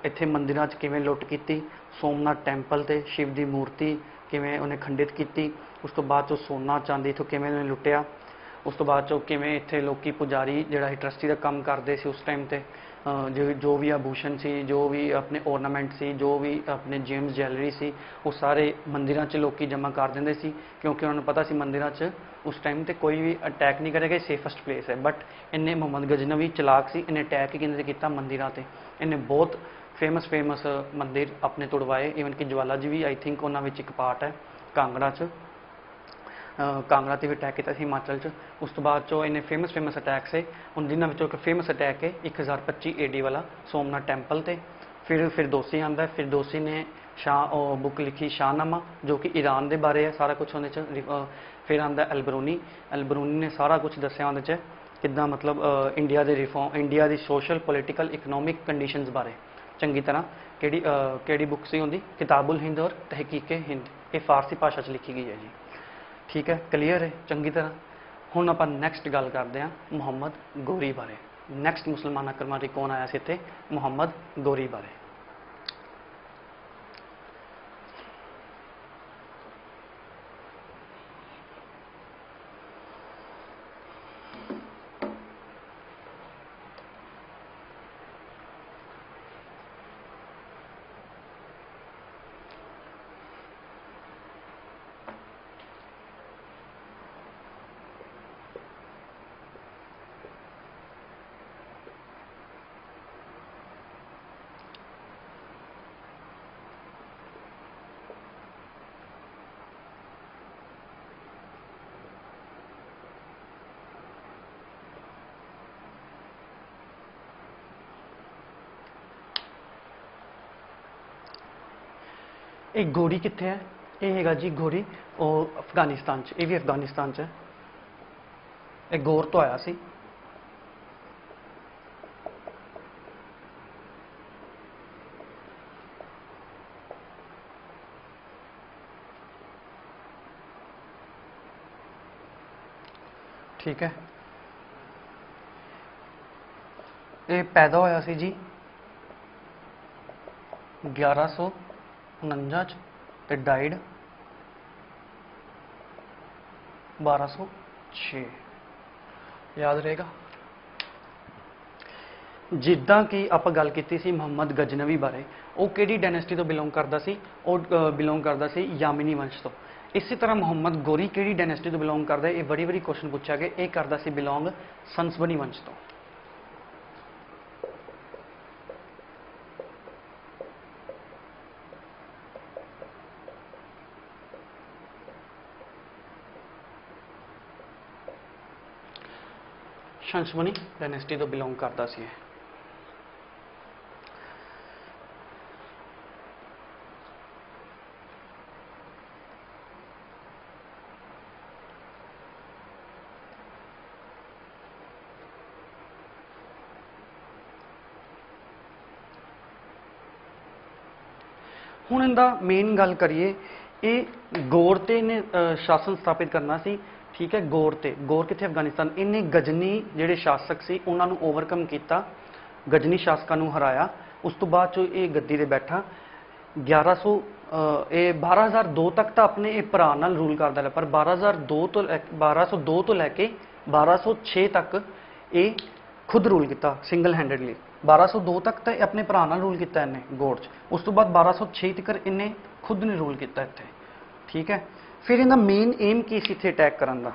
ਇੱਥੇ ਮੰਦਿਰਾਂ 'ਚ ਕਿਵੇਂ ਲੁੱਟ ਕੀਤੀ, ਸੋਮਨਾਥ ਟੈਂਪਲ ਤੇ ਸ਼ਿਵ ਦੀ ਮੂਰਤੀ ਕਿਵੇਂ ਉਹਨੇ ਖੰਡਿਤ ਕੀਤੀ। ਉਸ ਤੋਂ ਬਾਅਦ 'ਚੋਂ ਸੋਨਾ ਚਾਂਦੀ ਇੱਥੋਂ ਕਿਵੇਂ ਉਹਨੇ ਲੁੱਟਿਆ। ਉਸ ਤੋਂ ਬਾਅਦ 'ਚੋਂ ਕਿਵੇਂ ਇੱਥੇ ਲੋਕੀ ਪੁਜਾਰੀ ਜਿਹੜਾ ਟਰਸਟੀ ਦਾ ਕੰਮ ਕਰਦੇ ਸੀ ਉਸ ਟਾਈਮ ਤੇ ਜੋ ਵੀ ਆਭੂਸ਼ਣ ਸੀ, ਜੋ ਵੀ ਆਪਣੇ ornament ਸੀ, ਜੋ ਵੀ ਆਪਣੇ ਜੇਮਸ ਜੈਲਰੀ ਸੀ, ਉਹ ਸਾਰੇ ਮੰਦਿਰਾਂ 'ਚ ਲੋਕੀ ਜਮ੍ਹਾਂ ਕਰ ਦਿੰਦੇ ਸੀ, ਕਿਉਂਕਿ ਉਹਨਾਂ ਨੂੰ ਪਤਾ ਸੀ ਮੰਦਿਰਾਂ 'ਚ ਉਸ ਟਾਈਮ ਤੇ ਕੋਈ ਵੀ ਅਟੈਕ ਨਹੀਂ ਕਰੇਗਾ, ਸੇਫੈਸਟ ਪਲੇਸ ਹੈ। ਬਟ ਇਹਨੇ ਮੁਹੰਮਦ ਗਜਨਵੀ ਚਲਾਕ ਸੀ, ਇਹਨੇ ਅਟੈਕ ਹੀ ਕਿਹਨੇ ਕੀਤਾ, ਮੰਦਿਰਾਂ ਤੇ। ਇਹਨੇ ਬਹੁਤ ਫੇਮਸ ਮੰਦਿਰ ਆਪਣੇ ਤੁੜਵਾਏ, ਈਵਨ ਕਿ ਜਵਾਲਾ ਜੀ ਵੀ ਆਈ ਥਿੰਕ ਉਹਨਾਂ ਵਿੱਚ ਇੱਕ ਪਾਰਟ ਹੈ। ਕਾਂਗੜਾ 'ਚ ਕਾਂਗੜਾ ਤੇ ਵੀ ਅਟੈਕ ਕੀਤਾ ਸੀ, ਹਿਮਾਚਲ 'ਚ। ਉਸ ਤੋਂ ਬਾਅਦ 'ਚੋਂ ਇਹਨੇ ਫੇਮਸ ਅਟੈਕ ਸੇ, ਹੁਣ ਜਿਨ੍ਹਾਂ ਵਿੱਚੋਂ ਇੱਕ ਫੇਮਸ ਅਟੈਕ ਹੈ 1025 AD ਵਾਲਾ ਸੋਮਨਾਥ ਟੈਂਪਲ ਤੇ। ਫਿਰ ਦੋਸੀ ਆਉਂਦਾ। ਫਿਰ ਦੋਸੀ ਨੇ ਬੁੱਕ ਲਿਖੀ ਸ਼ਾਹਨਾਮਾ, ਜੋ ਕਿ ਈਰਾਨ ਦੇ ਬਾਰੇ ਹੈ ਸਾਰਾ ਕੁਝ ਉਹਦੇ 'ਚ। ਫਿਰ ਆਉਂਦਾ ਅਲਬਰੂਨੀ ਨੇ ਸਾਰਾ ਕੁਝ ਦੱਸਿਆ ਉਹਦੇ 'ਚ, ਕਿੱਦਾਂ ਮਤਲਬ ਇੰਡੀਆ ਦੀ ਸੋਸ਼ਲ ਪੋਲੀਟੀਕਲ ਇਕਨੋਮਿਕ ਕੰਡੀਸ਼ਨਸ ਬਾਰੇ ਚੰਗੀ ਤਰ੍ਹਾਂ। ਕਿਹੜੀ ਬੁੱਕ ਸੀ ਉਹਦੀ, ਕਿਤਾਬੁਲ ਹਿੰਦ ਔਰ ਤਹਿਕੀਕੇ ਹਿੰਦ, ਇਹ ਫਾਰਸੀ ਭਾਸ਼ਾ 'ਚ ਲਿਖੀ ਗਈ ਹੈ ਜੀ। ਠੀਕ ਹੈ, ਕਲੀਅਰ ਹੈ ਚੰਗੀ ਤਰ੍ਹਾਂ। ਹੁਣ ਆਪਾਂ ਨੈਕਸਟ ਗੱਲ ਕਰਦੇ ਹਾਂ ਮੁਹੰਮਦ ਗੋਰੀ ਬਾਰੇ। ਨੈਕਸਟ ਮੁਸਲਮਾਨ ਆਕਰਮਣਕਾਰੀ ਕੌਣ ਆਇਆ ਸੀ ਇੱਥੇ, ਮੁਹੰਮਦ ਗੋਰੀ ਬਾਰੇ। ਇਹ ਗੋਰੀ ਕਿੱਥੇ ਹੈ, ਇਹ ਹੈਗਾ ਜੀ ਗੋਰੀ ਉਹ ਅਫਗਾਨਿਸਤਾਨ 'ਚ, ਇਹ ਵੀ ਅਫਗਾਨਿਸਤਾਨ 'ਚ ਹੈ। ਇਹ ਗੌਰ ਤੋਂ ਆਇਆ ਸੀ। ਠੀਕ ਹੈ, ਇਹ ਪੈਦਾ ਹੋਇਆ ਸੀ ਜੀ 1149 ਚ ਤੇ ਡਾਈਡ 1206। ਯਾਦ ਰਹੇਗਾ। ਜਿੱਦਾਂ ਕਿ ਆਪਾਂ ਗੱਲ ਕੀਤੀ ਸੀ ਮੁਹੰਮਦ ਗਜਨਵੀ ਬਾਰੇ, ਉਹ ਕਿਹੜੀ ਡਾਇਨੈਸਟੀ ਤੋਂ ਬਿਲੋਂਗ ਕਰਦਾ ਸੀ, ਉਹ ਬਿਲੋਂਗ ਕਰਦਾ ਸੀ ਯਾਮਿਨੀ ਵੰਸ਼ ਤੋਂ। ਇਸੇ ਤਰ੍ਹਾਂ ਮੁਹੰਮਦ ਗੋਰੀ ਕਿਹੜੀ ਡਾਇਨੈਸਟੀ ਤੋਂ ਬਿਲੋਂਗ ਕਰਦਾ, ਇਹ ਬੜੀ ਵਾਰੀ ਕੁਐਸਚਨ ਪੁੱਛਿਆ ਗਿਆ। ਇਹ ਕਰਦਾ ਸੀ ਬਿਲੋਂਗ ਸੰਸਬਨੀ ਵੰਸ਼ ਤੋਂ। ਸੰਸਬਨੀ ਡਾਇਨੈਸਟੀ ਤੋਂ ਬਿਲੋਂਗ ਕਰਦਾ ਸੀ ਇਹ। ਹੁਣ ਇਹਦਾ ਮੇਨ ਗੱਲ ਕਰੀਏ, ਇਹ ਗੌਰ ਤੇ ਨੇ ਸ਼ਾਸਨ ਸਥਾਪਿਤ ਕਰਨਾ ਸੀ। ਠੀਕ ਹੈ, ਗੌਰ ਕਿੱਥੇ, ਅਫਗਾਨਿਸਤਾਨ। ਇਹਨੇ ਗਜਨੀ ਜਿਹੜੇ ਸ਼ਾਸਕ ਸੀ ਉਹਨਾਂ ਨੂੰ ਓਵਰਕਮ ਕੀਤਾ, ਗਜਨੀ ਸ਼ਾਸਕਾਂ ਨੂੰ ਹਰਾਇਆ। ਉਸ ਤੋਂ ਬਾਅਦ ਚੋਂ ਇਹ ਗੱਦੀ ਤੇ ਬੈਠਾ। 1202 ਤੱਕ ਤਾਂ ਆਪਣੇ ਇਹ ਭਰਾ ਨਾਲ ਰੂਲ ਕਰਦਾ ਰਿਹਾ, ਪਰ 1202 ਤੋਂ ਲੈ ਕੇ 1206 ਤੱਕ ਇਹ ਖੁਦ ਰੂਲ ਕੀਤਾ ਸਿੰਗਲ ਹੈਂਡਡਲੀ। 1202 ਤੱਕ ਤਾਂ ਆਪਣੇ ਭਰਾ ਨਾਲ ਰੂਲ ਕੀਤਾ ਇਹਨੇ ਗੌਰ 'ਚ। ਉਸ ਤੋਂ ਬਾਅਦ 1206 ਤੱਕ ਇਹਨੇ ਖੁਦ ਨੇ ਰੂਲ ਕੀਤਾ ਇੱਥੇ। ਠੀਕ ਹੈ, ਫਿਰ ਇਹਦਾ ਮੇਨ ਏਮ ਕੀ ਸੀ ਇੱਥੇ ਅਟੈਕ ਕਰਨ ਦਾ।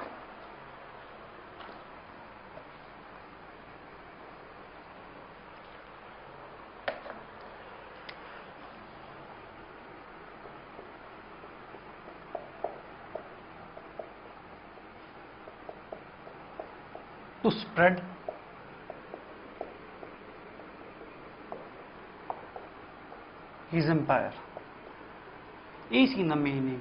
to spread his empire। ਇਹ ਸੀ ਨਾ ਮੇਨ ਏਮ।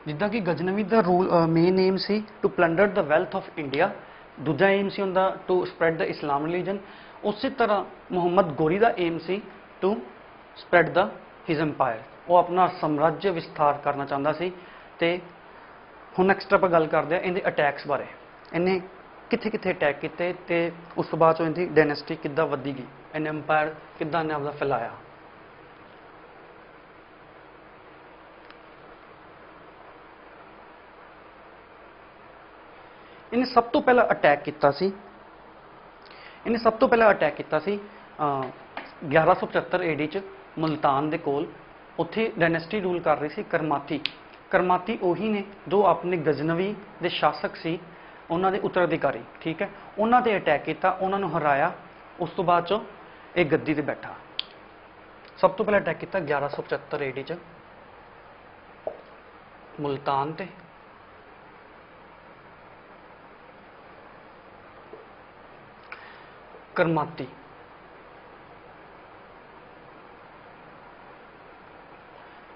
ਜਿੱਦਾਂ ਕਿ ਗਜਨਵੀ ਦਾ ਰੂਲ ਮੇਨ ਏਮ ਸੀ to plunder the wealth of India, ਦੂਜਾ ਏਮ ਸੀ ਹੁੰਦਾ to spread the Islam religion. ਉਸੇ ਤਰ੍ਹਾਂ ਮੁਹੰਮਦ ਗੋਰੀ ਦਾ ਏਮ ਸੀ to spread the his empire, वो अपना साम्राज्य विस्तार करना चाहता सी। ते हुण नैक्सट आपां गल करते हैं इहदे अटैक्स बारे, इन्हें कित्थे कित्थे अटैक किए ते उस तो बाद इहदी डायनेस्टी किद्दां वधी गई, इन्हें एम्पायर किद्दां इन्हें आपदा फैलाया। इन्हें सब तो पहला अटैक किया सी, इन्हें सब तो पहला अटैक किया सी 1175 AD च मुल्तान दे कोल। उत्थे डायनेस्टी रूल कर रही सी करमाती। करमाती उही ने जो अपने गजनवी दे शासक सी, उन्हां दे उत्तराधिकारी, ठीक है। उन्हां ते अटैक किया, उन्हां नूं हराया, उस तो बाद चो एक गद्दी ते बैठा। सब तो पहला अटैक किया 1175 AD च मुल्तान ते। करमाती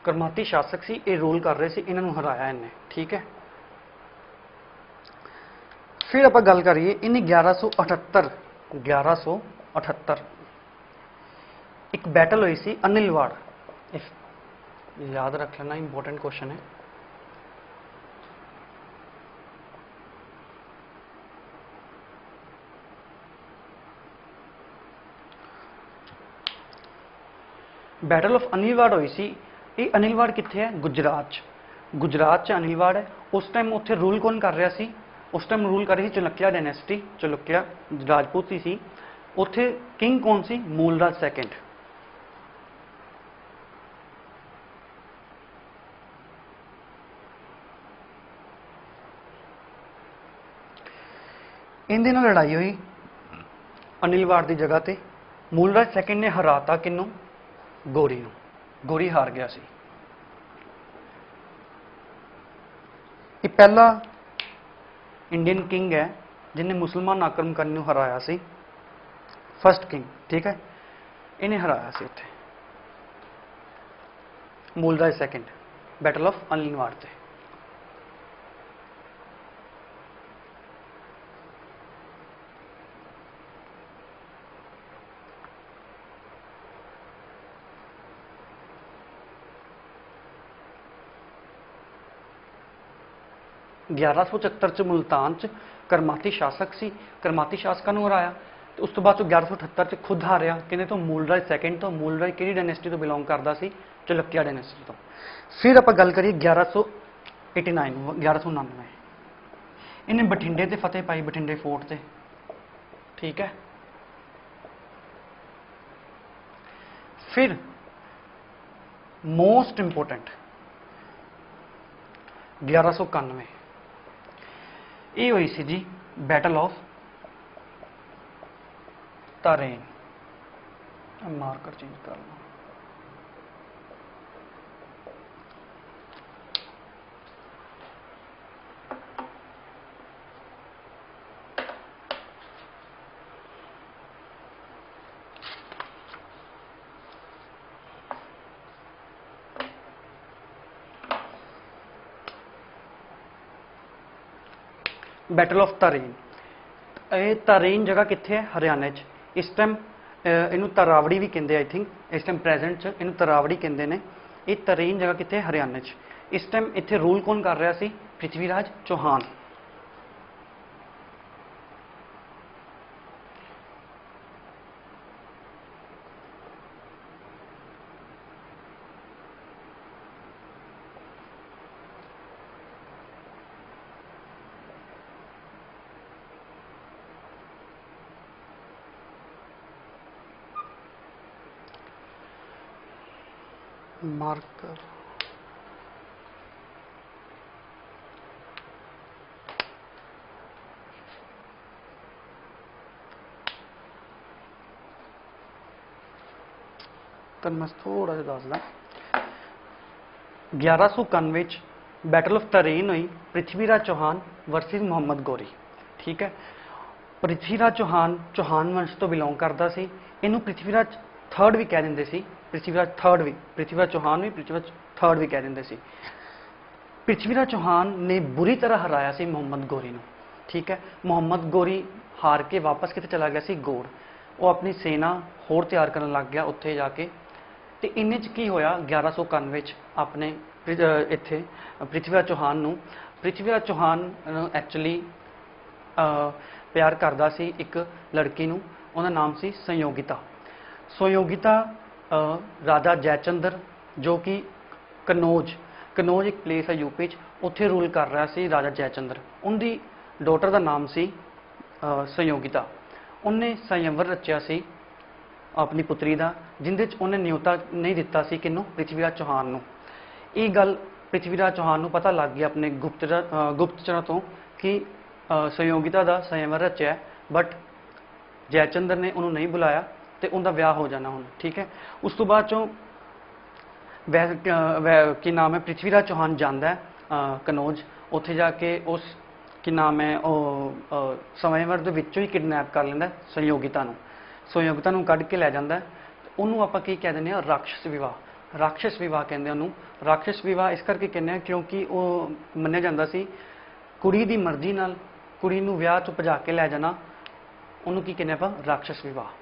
करमाती शासक सी, ये रूल कर रहे सी, इन्हां नूं हराया इन्हें, ठीक है। फिर आप गल करिए इन्हें 1178 एक बैटल हुई सी अनिलवाड़। याद रख लेना, इंपॉर्टेंट क्वेश्चन है। बैटल ऑफ अनिलवाड़ हुई सी। ये अनिलवाड़ कित्थे है? गुजरात च। गुजरात च अनिलवाड़ है। उस टाइम उत्थे रूल कौन कर रहा सी? उस टाइम रूल कर रही थी चाणक्य डायनेस्टी, चाणक्य राजपूत सी। उत्थे किंग कौन सी? मूलराज सेकंड। इनदे नाल लड़ाई हुई अनिलवाड़ की जगह ते। मूलराज सेकंड ने हराता किनू? गोरी नूं। गोरी हार गया सी। ये पहला इंडियन किंग है जिन्हें मुसलमान आक्रमण करने नूं हराया सी। फर्स्ट किंग, ठीक है, इन्हें हराया सी उत्थे Mulraj second, battle of Anilwad ते। 1174 च मुल्तान च करमाती शासक सी, करमाती शासकों नूं हराया। तो उस तो बाद 1178 च खुद हारिया किहने तो? मूलराज सेकंड तो। मूलराज किहड़ी डायनेस्टी तो बिलोंग करता सी? चाणक्य डायनेस्टी तो। फिर आप गल करिए 1199 इन्हें बठिंडे ते फतेह पाई, बठिंडे फोर्ट ते, ठीक है। फिर मोस्ट इंपोर्टेंट 1191 ये हुई सी जी बैटल ऑफ तरेन। मार्कर चेंज कर लो। बैटल ऑफ तरेन। ये तरेन जगह कित्थे है? हरियाणा च। इस टाइम इनू तरावड़ी भी कहते, आई थिंक इस टाइम प्रेजेंट च इनू तरावड़ी कहते हैं। ये तरेन जगह कित्थे? हरियाणा च। इस टाइम इत्थे रूल कौन कर रहा सी? पृथ्वीराज चौहान। मार्कर तो मैं थोड़ा सा दस दा। 1191 बैटल ऑफ तरेन हुई, पृथ्वीराज चौहान वर्सेस मोहम्मद गौरी, ठीक है। पृथ्वीराज चौहान चौहान वंश तो बिलोंग करता सी। इनू पृथ्वीराज थर्ड भी कह देंगे सी। पृथ्वीराज थर्ड भी, पृथ्वीराज चौहान भी पृथ्वीराज थर्ड भी कह देंगे सी। पृथ्वीराज चौहान ने बुरी तरह हराया सी मोहम्मद गौरी नूं, ठीक है। मोहम्मद गौरी हार के वापस कितने चला गया सी? गौड़। वो अपनी सेना होर तैयार करने लग गया उत्थे जाके तो इन्ने च की होया 1191 च अपने इत्थे पृथ्वीराज चौहान नूं पृथ्वीराज चौहान एक्चुअली प्यार करदा सी एक लड़की नूं, उहदा नाम सी संयोगिता। संयोगिता राजा जयचंद्र जो कि कनौज कनौज एक प्लेस है यूपी च, उत्थे रूल कर रहा सी राजा जयचंद्र। उनकी डॉटर का नाम सी संयोगिता। उन्हें संयमवर रचिया सी अपनी पुत्री का, जिंदे च उन्हें न्योता नहीं दिता सी किनू पृथ्वीराज चौहान नूं। ये गल पृथ्वीराज चौहान नूं पता लग गया अपने गुप्तचरों तो कि संयोगिता का संयमवर रचिया, बट जयचंद्र ने उन्होंने नहीं बुलाया तो उनका विआह हो जाना हुण। ठीक है, उस तो बाद चों की नाम है पृथ्वीराज चौहान जाता है कनौज, उत्थे जाके उस की नाम है संयमवर दे विचों ही किडनैप कर लेंदा संयोगिता नूं। संयोगिता नूं कढ के लै जांदा है, उन्होंने आपां की कह दिंदे आ राक्षस विवाह। राक्षस विवाह कहंदे उन्होंने। राक्षस विवाह इस करके कहने क्योंकि वो मन्निया जांदा सी कुड़ी दी मर्जी नाल कुड़ी नूं विआह चों भजा के लै जाना, उन्होंने की कहने आपां राक्षस विवाह।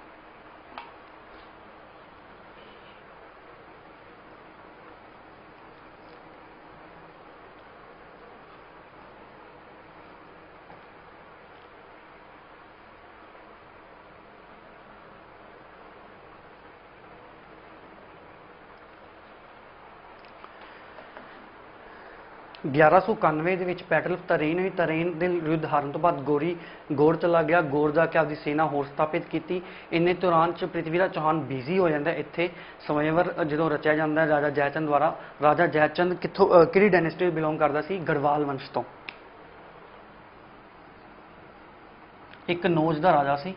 ग्यारह सौ इकानवे बैटल ऑफ तरेन हुई। तरेन के युद्ध हारन तो बाद गौर चला गया। गौर जाके आपकी सेना होर स्थापित की। इन्ने दौरान च पृथ्वीराज चौहान बिजी हो जाता है। इत्थे स्वयंवर जो रचिया जाता है राजा जयचंद द्वारा। राजा जयचंद कितों कि डायनेस्टी बिलोंग करता सी? गढ़वाल वंश तो। एक कनौज का राजा सी।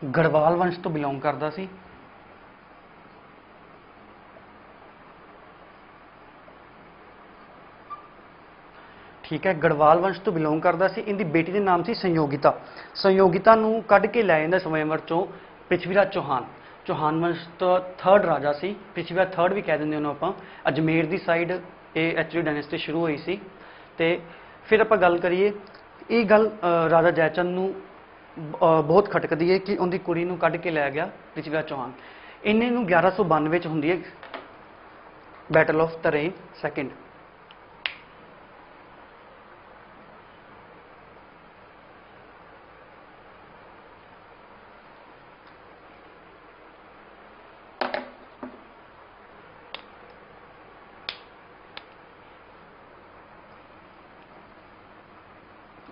गढ़वाल वंश तो बिलोंग करता सी। ठीक है, गढ़वाल वंश तो बिलोंग करता सी। इनकी बेटी का नाम सी संयोगिता। संयोगिता नूं कढ के लै जांदा स्वयंवर चों पृथ्वीराज चौहान। चौहान वंश तो थर्ड राजा सी, पृथ्वीराज थर्ड भी कह देंगे उन्होंने आपां। अजमेर की साइड ये एक्चुअली डायनेस्टी शुरू हुई सी। ते फिर आपां गल करिए, ये गल राजा जयचंद नूं बहुत खटकदी है कि उनकी कुड़ी नूं कढ के लै गया पृथ्वीराज चौहान। इन्हें नूं 1192 च हुंदी है बैटल ऑफ तरेन सैकेंड।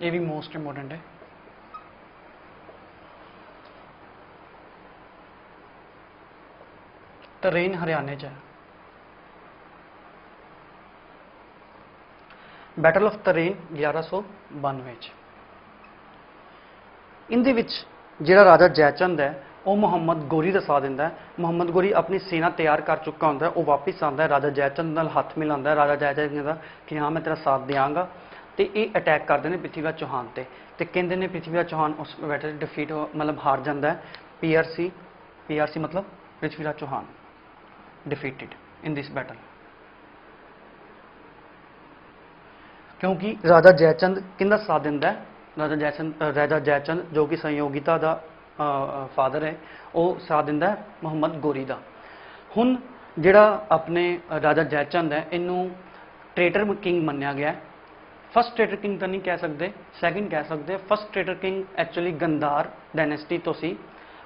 ये भी मोस्ट इंपोर्टेंट है। तरेन हरियाणे च है। बैटल ऑफ तरेन 1192 च। इहदे विच जिहड़ा राजा जयचंद है वह मुहम्मद गोरी दा साथ दिंदा है। मुहम्मद गोरी अपनी सेना तैयार कर चुका होंदा है। वह वापस आता है, राजा जयचंद नाल हथ मिलाता है। राजा जयचंद कहता कि हाँ मैं तेरा साथ देंगा। तो ये अटैक करते हैं पृथ्वीराज चौहान से। तो कहते हैं पृथ्वीराज चौहान उस बैटल डिफीट मतलब हार जाता है। पीआरसी मतलब Prithviraj Chauhan defeated in this battle. क्योंकि राजा जयचंद किंदा साथ दिंदा है? राजा जयचंद जो कि संयोगिता का फादर है, वो साथ दिंदा है मुहम्मद गोरी का। हुण जिहड़ा अपने राजा जयचंद है इनू ट्रेटर किंग मन्निया गया है। फर्स्ट ट्रेटर किंग तो नहीं कह सकते, सैकेंड कह सकते। First traitor king actually Gandhara dynasty तो सी।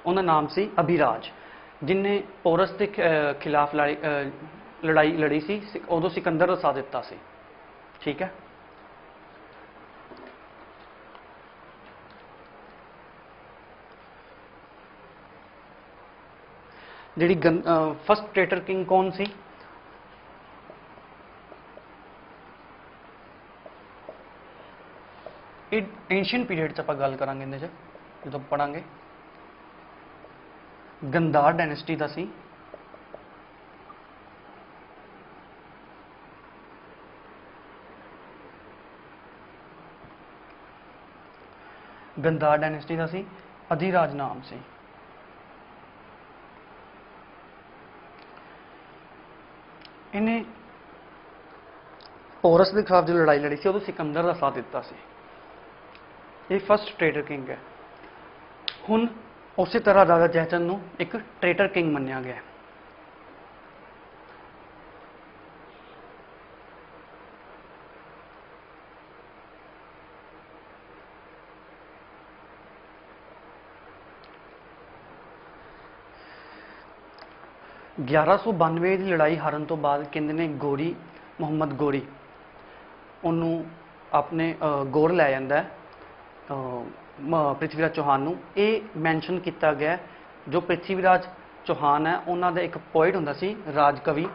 उनका नाम सी अभिराज, जिन्हें पोरस के खिलाफ लड़ाई लड़ी सी। उदों सिकंदर का साथ दिता सी। ठीक है, जी फर्स्ट ट्रेटर किंग कौन सी? एंशियंट पीरियड च आपां गल करांगे इहदे च जो पढ़ांगे। गंधार डायनेस्टी का सी। गंधार डायनेस्टी का सी अधिराज नाम से। इन्हें पोरस के खिलाफ जो लड़ाई लड़ी सी उदों सिकंदर का साथ दिता सी। ये फस्ट ट्रेटर किंग है। हुण उसी तरह राजा जयचंद नूं एक ट्रेटर किंग मन्निया गया। 1192 की लड़ाई हारन तो बाद कहते ने गोरी मुहम्मद गोरी उन्होंने अपने गोर लै जाता है पृथ्वीराज चौहान नूं। ये मैंशन किया गया जो पृथ्वीराज चौहान है उन्होंने एक पोइट होंदा सी राज कवि,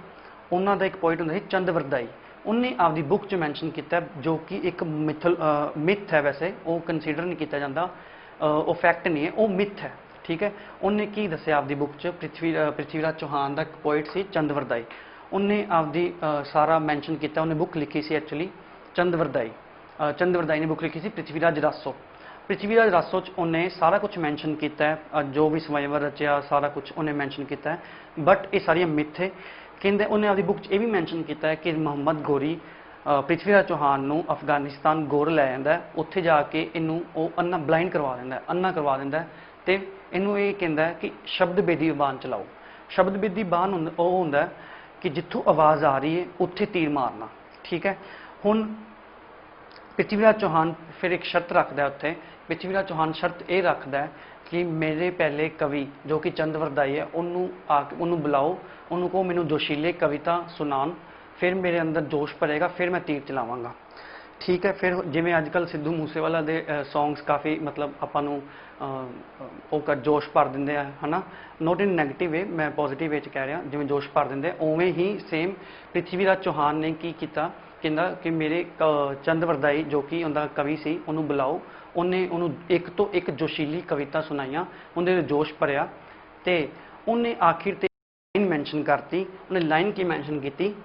उन्होंने एक पोइट होंदा सी चंदवरदाई। उन्हें आपकी बुक च मैंशन किया जो कि एक मिथ है, वैसे वो कंसीडर नहीं किया जाता, वो फैक्ट नहीं है, वो मिथ है। ठीक है, उन्हें की दसिया आपकी बुक च पृथ्वीराज चौहान का पोइट सी चंदवरदाई। उन्हें आपकी सारा मैंशन किया, उन्हें बुक लिखी सी एक्चुअली चंदवरदाई। चंदवरदाई ने बुक लिखी सी पृथ्वीराज रासो। पृथ्वीराज रासो च उन्हें सारा कुछ मैंशन किया है, जो भी स्वयंवर रचिया सारा कुछ उन्हें मैंशन किया है, बट ये सारिया मिथ है। कहते उन्हें आपकी बुक च यह भी मैंशन किया है कि मुहम्मद गोरी पृथ्वीराज चौहान नूं अफगानिस्तान गोर लै जाता है, उत्थे जाके इनू अन्ना ब्लाइंड करवा देंदा है, अन्ना करवा देंदा है, तो इनू ये कहता है कि शब्द बेदी बाण चलाओ। शब्द बेदी बाण वो होंदा है कि जिथों आवाज़ आ रही है उत्थे तीर मारना। ठीक है, हुण पृथ्वीराज चौहान फिर एक शर्त रखता है उत्थे। पृथ्वीराज चौहान शर्त ये रखता है कि मेरे पहले कवि जो कि चंदवरदाई है उन्होंने बुलाओ, उन्होंने कहो मैनू जोशीले कविता सुनान, फिर मेरे अंदर जोश भरेगा, फिर मैं तीर चलावांगा। ठीक है, फिर जिमें अजकल सिद्धू मूसेवाला दे सॉन्ग्स काफ़ी मतलब आपां कर जोश भर देंगे है ना, नॉट इन नैगेटिव वे, मैं पॉजिटिव वे कह रहा, जिमें जोश भर देंगे उवें ही सेम पृथ्वीराज चौहान ने की किया, कहता कि मेरे चंदवरदाई जो कि उनका कवि सी उन्होंने बुलाओ, उन्हें उन्होंने एक तो एक जोशीली कविता सुनाइया, उन्हें जोश भरिया, तो उन्हें आखिर ते लाइन मैंशन करती। उन्हें लाइन की मैंशन की,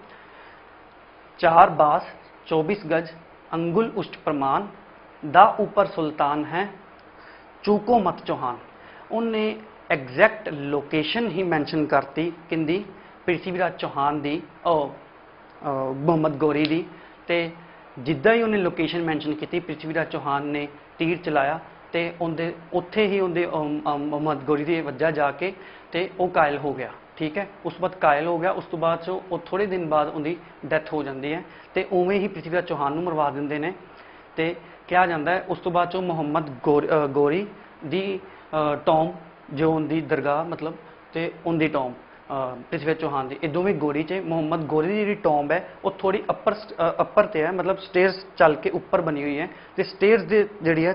4 बास 24 गज अंगुल उष्ट प्रमाण दा ऊपर सुल्तान है चूको मत चौहान। उन्हें एग्जैक्ट लोकेशन ही मैंशन करती किंदी पृथ्वीराज चौहान दी मुहम्मद गोरी दी, ते जिद्दां ही उन्हें लोकेशन मैंशन की पृथ्वीराज चौहान ने तीर चलाया, तो उनके उत्थे ही उनके मुहम्मद गोरी की वजह जाके तो वह कायल हो गया। ठीक है, उस बाद कायल हो गया, उस तो बाद थोड़े दिन बाद उनकी डैथ हो जाती है, तो उवें ही पृथ्वीराज चौहान को मरवा देंगे हैं। तो कहा जाता है उस तो बाद मुहम्मद गोरी दी टॉम जो उनकी दरगाह मतलब तो उनकी टॉम पृथ्वीराज चौहान की, दोवें गोरी च मुहम्मद गोरी की जी टॉम्ब है वो थोड़ी अपर ते है, मतलब स्टेयर्स चल के उपर बनी हुई है, तो स्टेयर्स जी है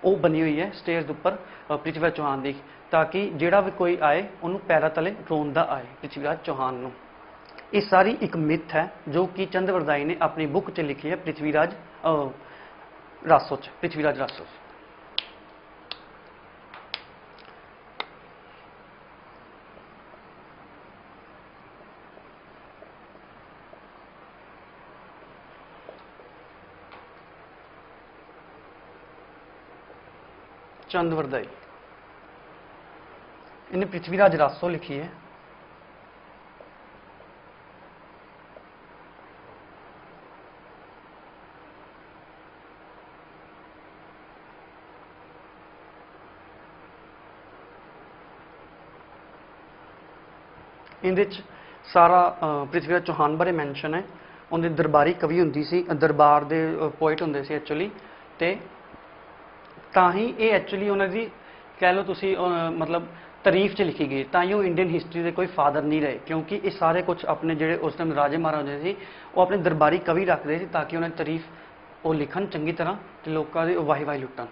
वो बनी हुई है स्टेयर्स उपर पृथ्वीराज चौहान की, ताकि जिहड़ा भी कोई आए उन्होंने पैरों तले रोंदा आए पृथ्वीराज चौहान को। ये सारी एक मिथ है जो कि चंदवरदाई ने अपनी बुक च लिखी है पृथ्वीराज रासो च, पृथ्वीराज रासो। चंदवरदाई इन्हें पृथ्वीराज रासो लिखी है। इहदे सारा पृथ्वीराज चौहान बारे मैंशन है। उनके दरबारी कवि होंदी सी, दरबार के पोइट होंदे सी एक्चुअली, तो ताही ये एक्चुअली उन्होंने कह लो तुसी मतलब तारीफ च लिखी गई, ताई वो इंडियन हिस्टरी के कोई फादर नहीं रहे, क्योंकि ये सारे कुछ अपने जो उस टाइम राजे महाराजे थे वो अपने दरबारी कवि रखते थे ताकि उन्हें तारीफ वो लिखन चंगी तरह तो लोगों की वाही वाही लुटन।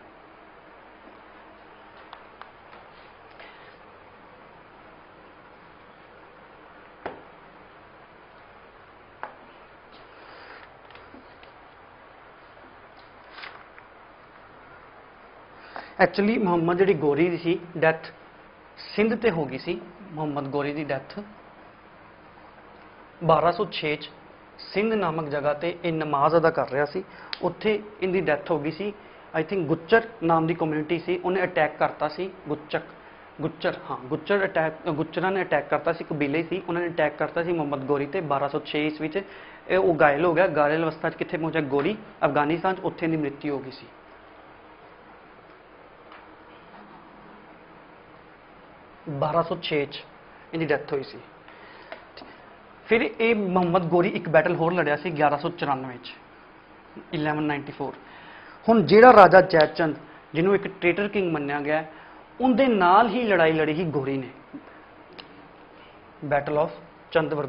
एक्चुअली मुहम्मद जी गोरी सी डैथ सिंध ते हो गई सी। मुहम्मद गोरी की डैथ 1206 सिंध नामक जगह ते ये नमाज अदा कर रहा सी, उत्थे इनकी डैथ हो गई सी। आई थिंक गुच्चर नाम की कम्यूनिटी सी, उन्हें अटैक करता सी, गुच्चर हाँ गुच्चर अटैक, गुच्चरां ने अटैक करता सी, कबीले सी, उन्होंने अटैक करता सी मुहम्मद गोरी ते 1206 ईस्वी च। वो घायल हो गया, घायल अवस्था कितने पहुंचा गोरी, अफगानिस्तान, उत्थे दी मृत्यु हो गई सी। 1206 च इनकी डैथ हुई सी। फिर ये मुहम्मद गोरी एक बैटल होर लड़िया सी 1194 च, 1194। हुण जिहड़ा राजा जयचंद जिन्हों एक ट्रेटर किंग मन्निया गया, उनके नाल ही लड़ाई लड़ी ही गोरी ने, बैटल ऑफ चंदावर।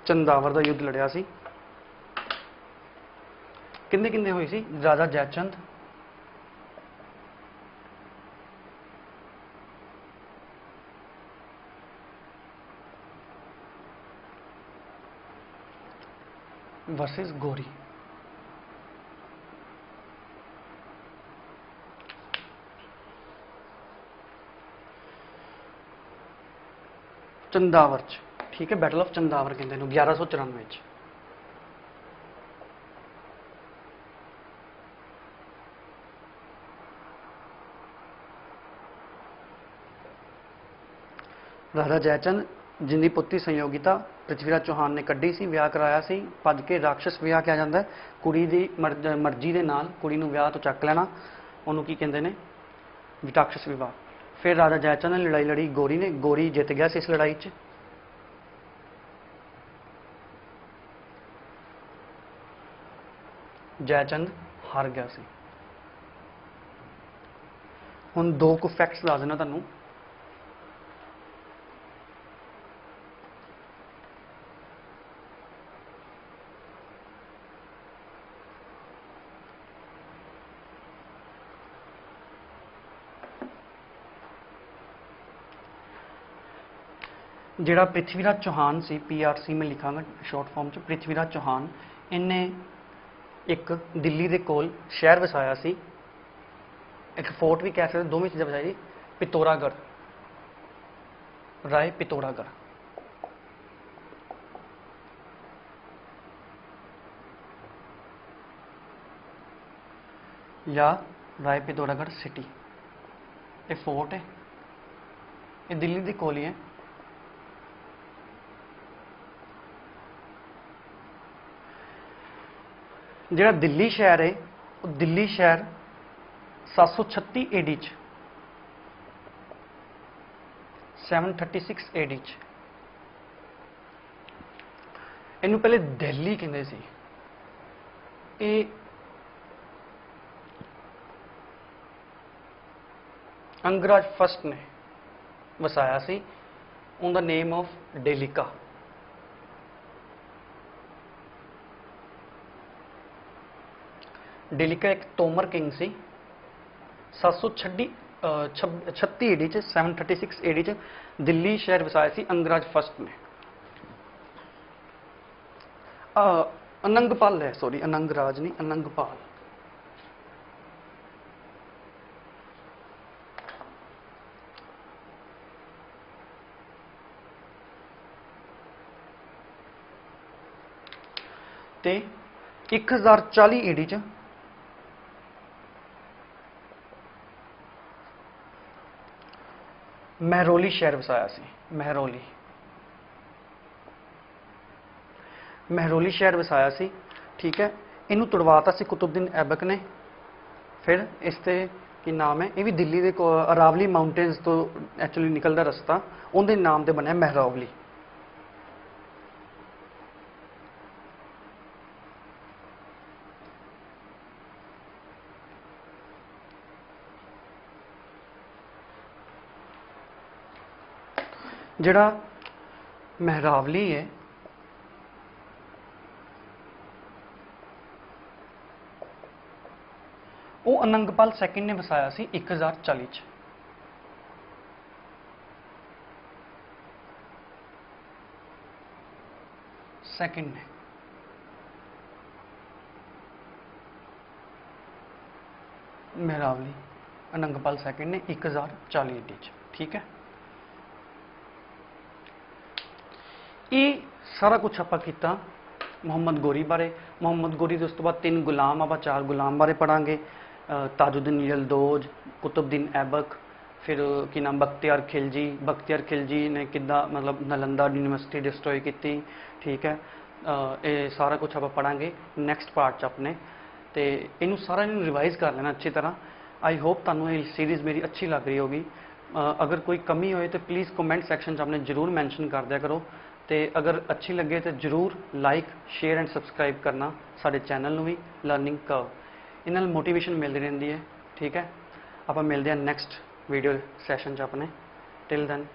चंदावर का युद्ध लड़िया सी। किन्ने किन्ने हुई सी? राजा जयचंद, वर्सेस गोरी। चंदावर, ठीक है, बैटल ऑफ चंदावर कहते हैं 1194 च। राजा जयचंद जिंदी पुत्री संयोगिता पृथ्वीराज चौहान ने कड्ढी सी, विआह कराया सी, भज के राक्षस विआह किया जाता है, कुड़ी दी मर्जी के नाल कुड़ी नूं विआह तो चक लेना, उन्होंने की कहते हैं राक्षस विवाह। फिर राजा जयचंद ने लड़ाई लड़ी गोरी ने, गोरी जित गया इस लड़ाई च। जयचंद हार गया सी। हुण दो कुछ फैक्ट्स दस देना तुहानूं। जिहड़ा पृथ्वीराज चौहान से PRC में लिखांगा शॉर्ट फॉर्म च, पृथ्वीराज चौहान, इन्हें एक दिल्ली के कोल शहर वसाया सी, एक फोर्ट भी कह सकते, दोवें चीज़ां वसाई, पितौरागढ़, राय पितौरागढ़। या राय पितौरागढ़ सिटी, ये फोर्ट है, ये दिल्ली के कोल ही है। जिहड़ा दिल्ली शहर है, वो दिल्ली शहर 736 AD च, 736 AD च, इनू पहले दिल्ली कहते सी। ये अंगराज फर्स्ट ने वसाया सी, उनका नेम ऑफ डेलिका। डेलिका एक तोमर किंग सी, 736 AD च, 736 AD च दिल्ली शहर वसाया सी अंगराज फर्स्ट ने। अनंगपाल है, सॉरी अनंगराज नहीं, अनंगपाल। ते 1040 AD च महरौली शहर वसाया सी, महरौली, महरौली शहर वसाया सी, ठीक है। इनू तुड़वाता सी कुतुबुद्दीन ऐबक ने। फिर इससे की नाम है, ये भी दिल्ली के अरावली माउंटेन्स तो एक्चुअली निकलता रस्ता, उनके नाम से बनया महरौली। जिहड़ा महरावली है, वो अनंगपाल सैकेंड ने वसाया सी 1040 च। सैकेंड ने महरावली, अनंगपाल सैकेंड ने 1040 AD च। ठीक है, ये सारा कुछ आप किया मुहम्मद गोरी बारे। मुहम्मद गोरी के उस तो बाद 3 गुलाम, आप 4 गुलाम बारे पढ़ांगे। ताजुद्दीन यलदौज, कुतुबुद्दीन ऐबक, फिर की नाम बख्तियार खिलजी। बख्तियार खिलजी ने किदा मतलब नालंदा यूनिवर्सिटी डिस्ट्रॉय की। ठीक है, ये सारा कुछ आप पढ़ांगे नैक्सट पार्ट च अपने। तो इनू सारा इन रिवाइज कर लेना अच्छी तरह। आई होप तुहानू ये सीरीज़ मेरी अच्छी लग रही होगी। अगर कोई कमी होए तो प्लीज़ कमेंट सैक्शन च अपने जरूर मैंशन कर दिया करो। तो अगर अच्छी लगे तो जरूर लाइक शेयर एंड सबसक्राइब करना साडे चैनल नू भी, लर्निंग कर्व। इन्हां नाल मोटिवेशन मिलती रहती है। ठीक है, आप मिलते हैं नैक्सट वीडियो सैशन च अपने। Till then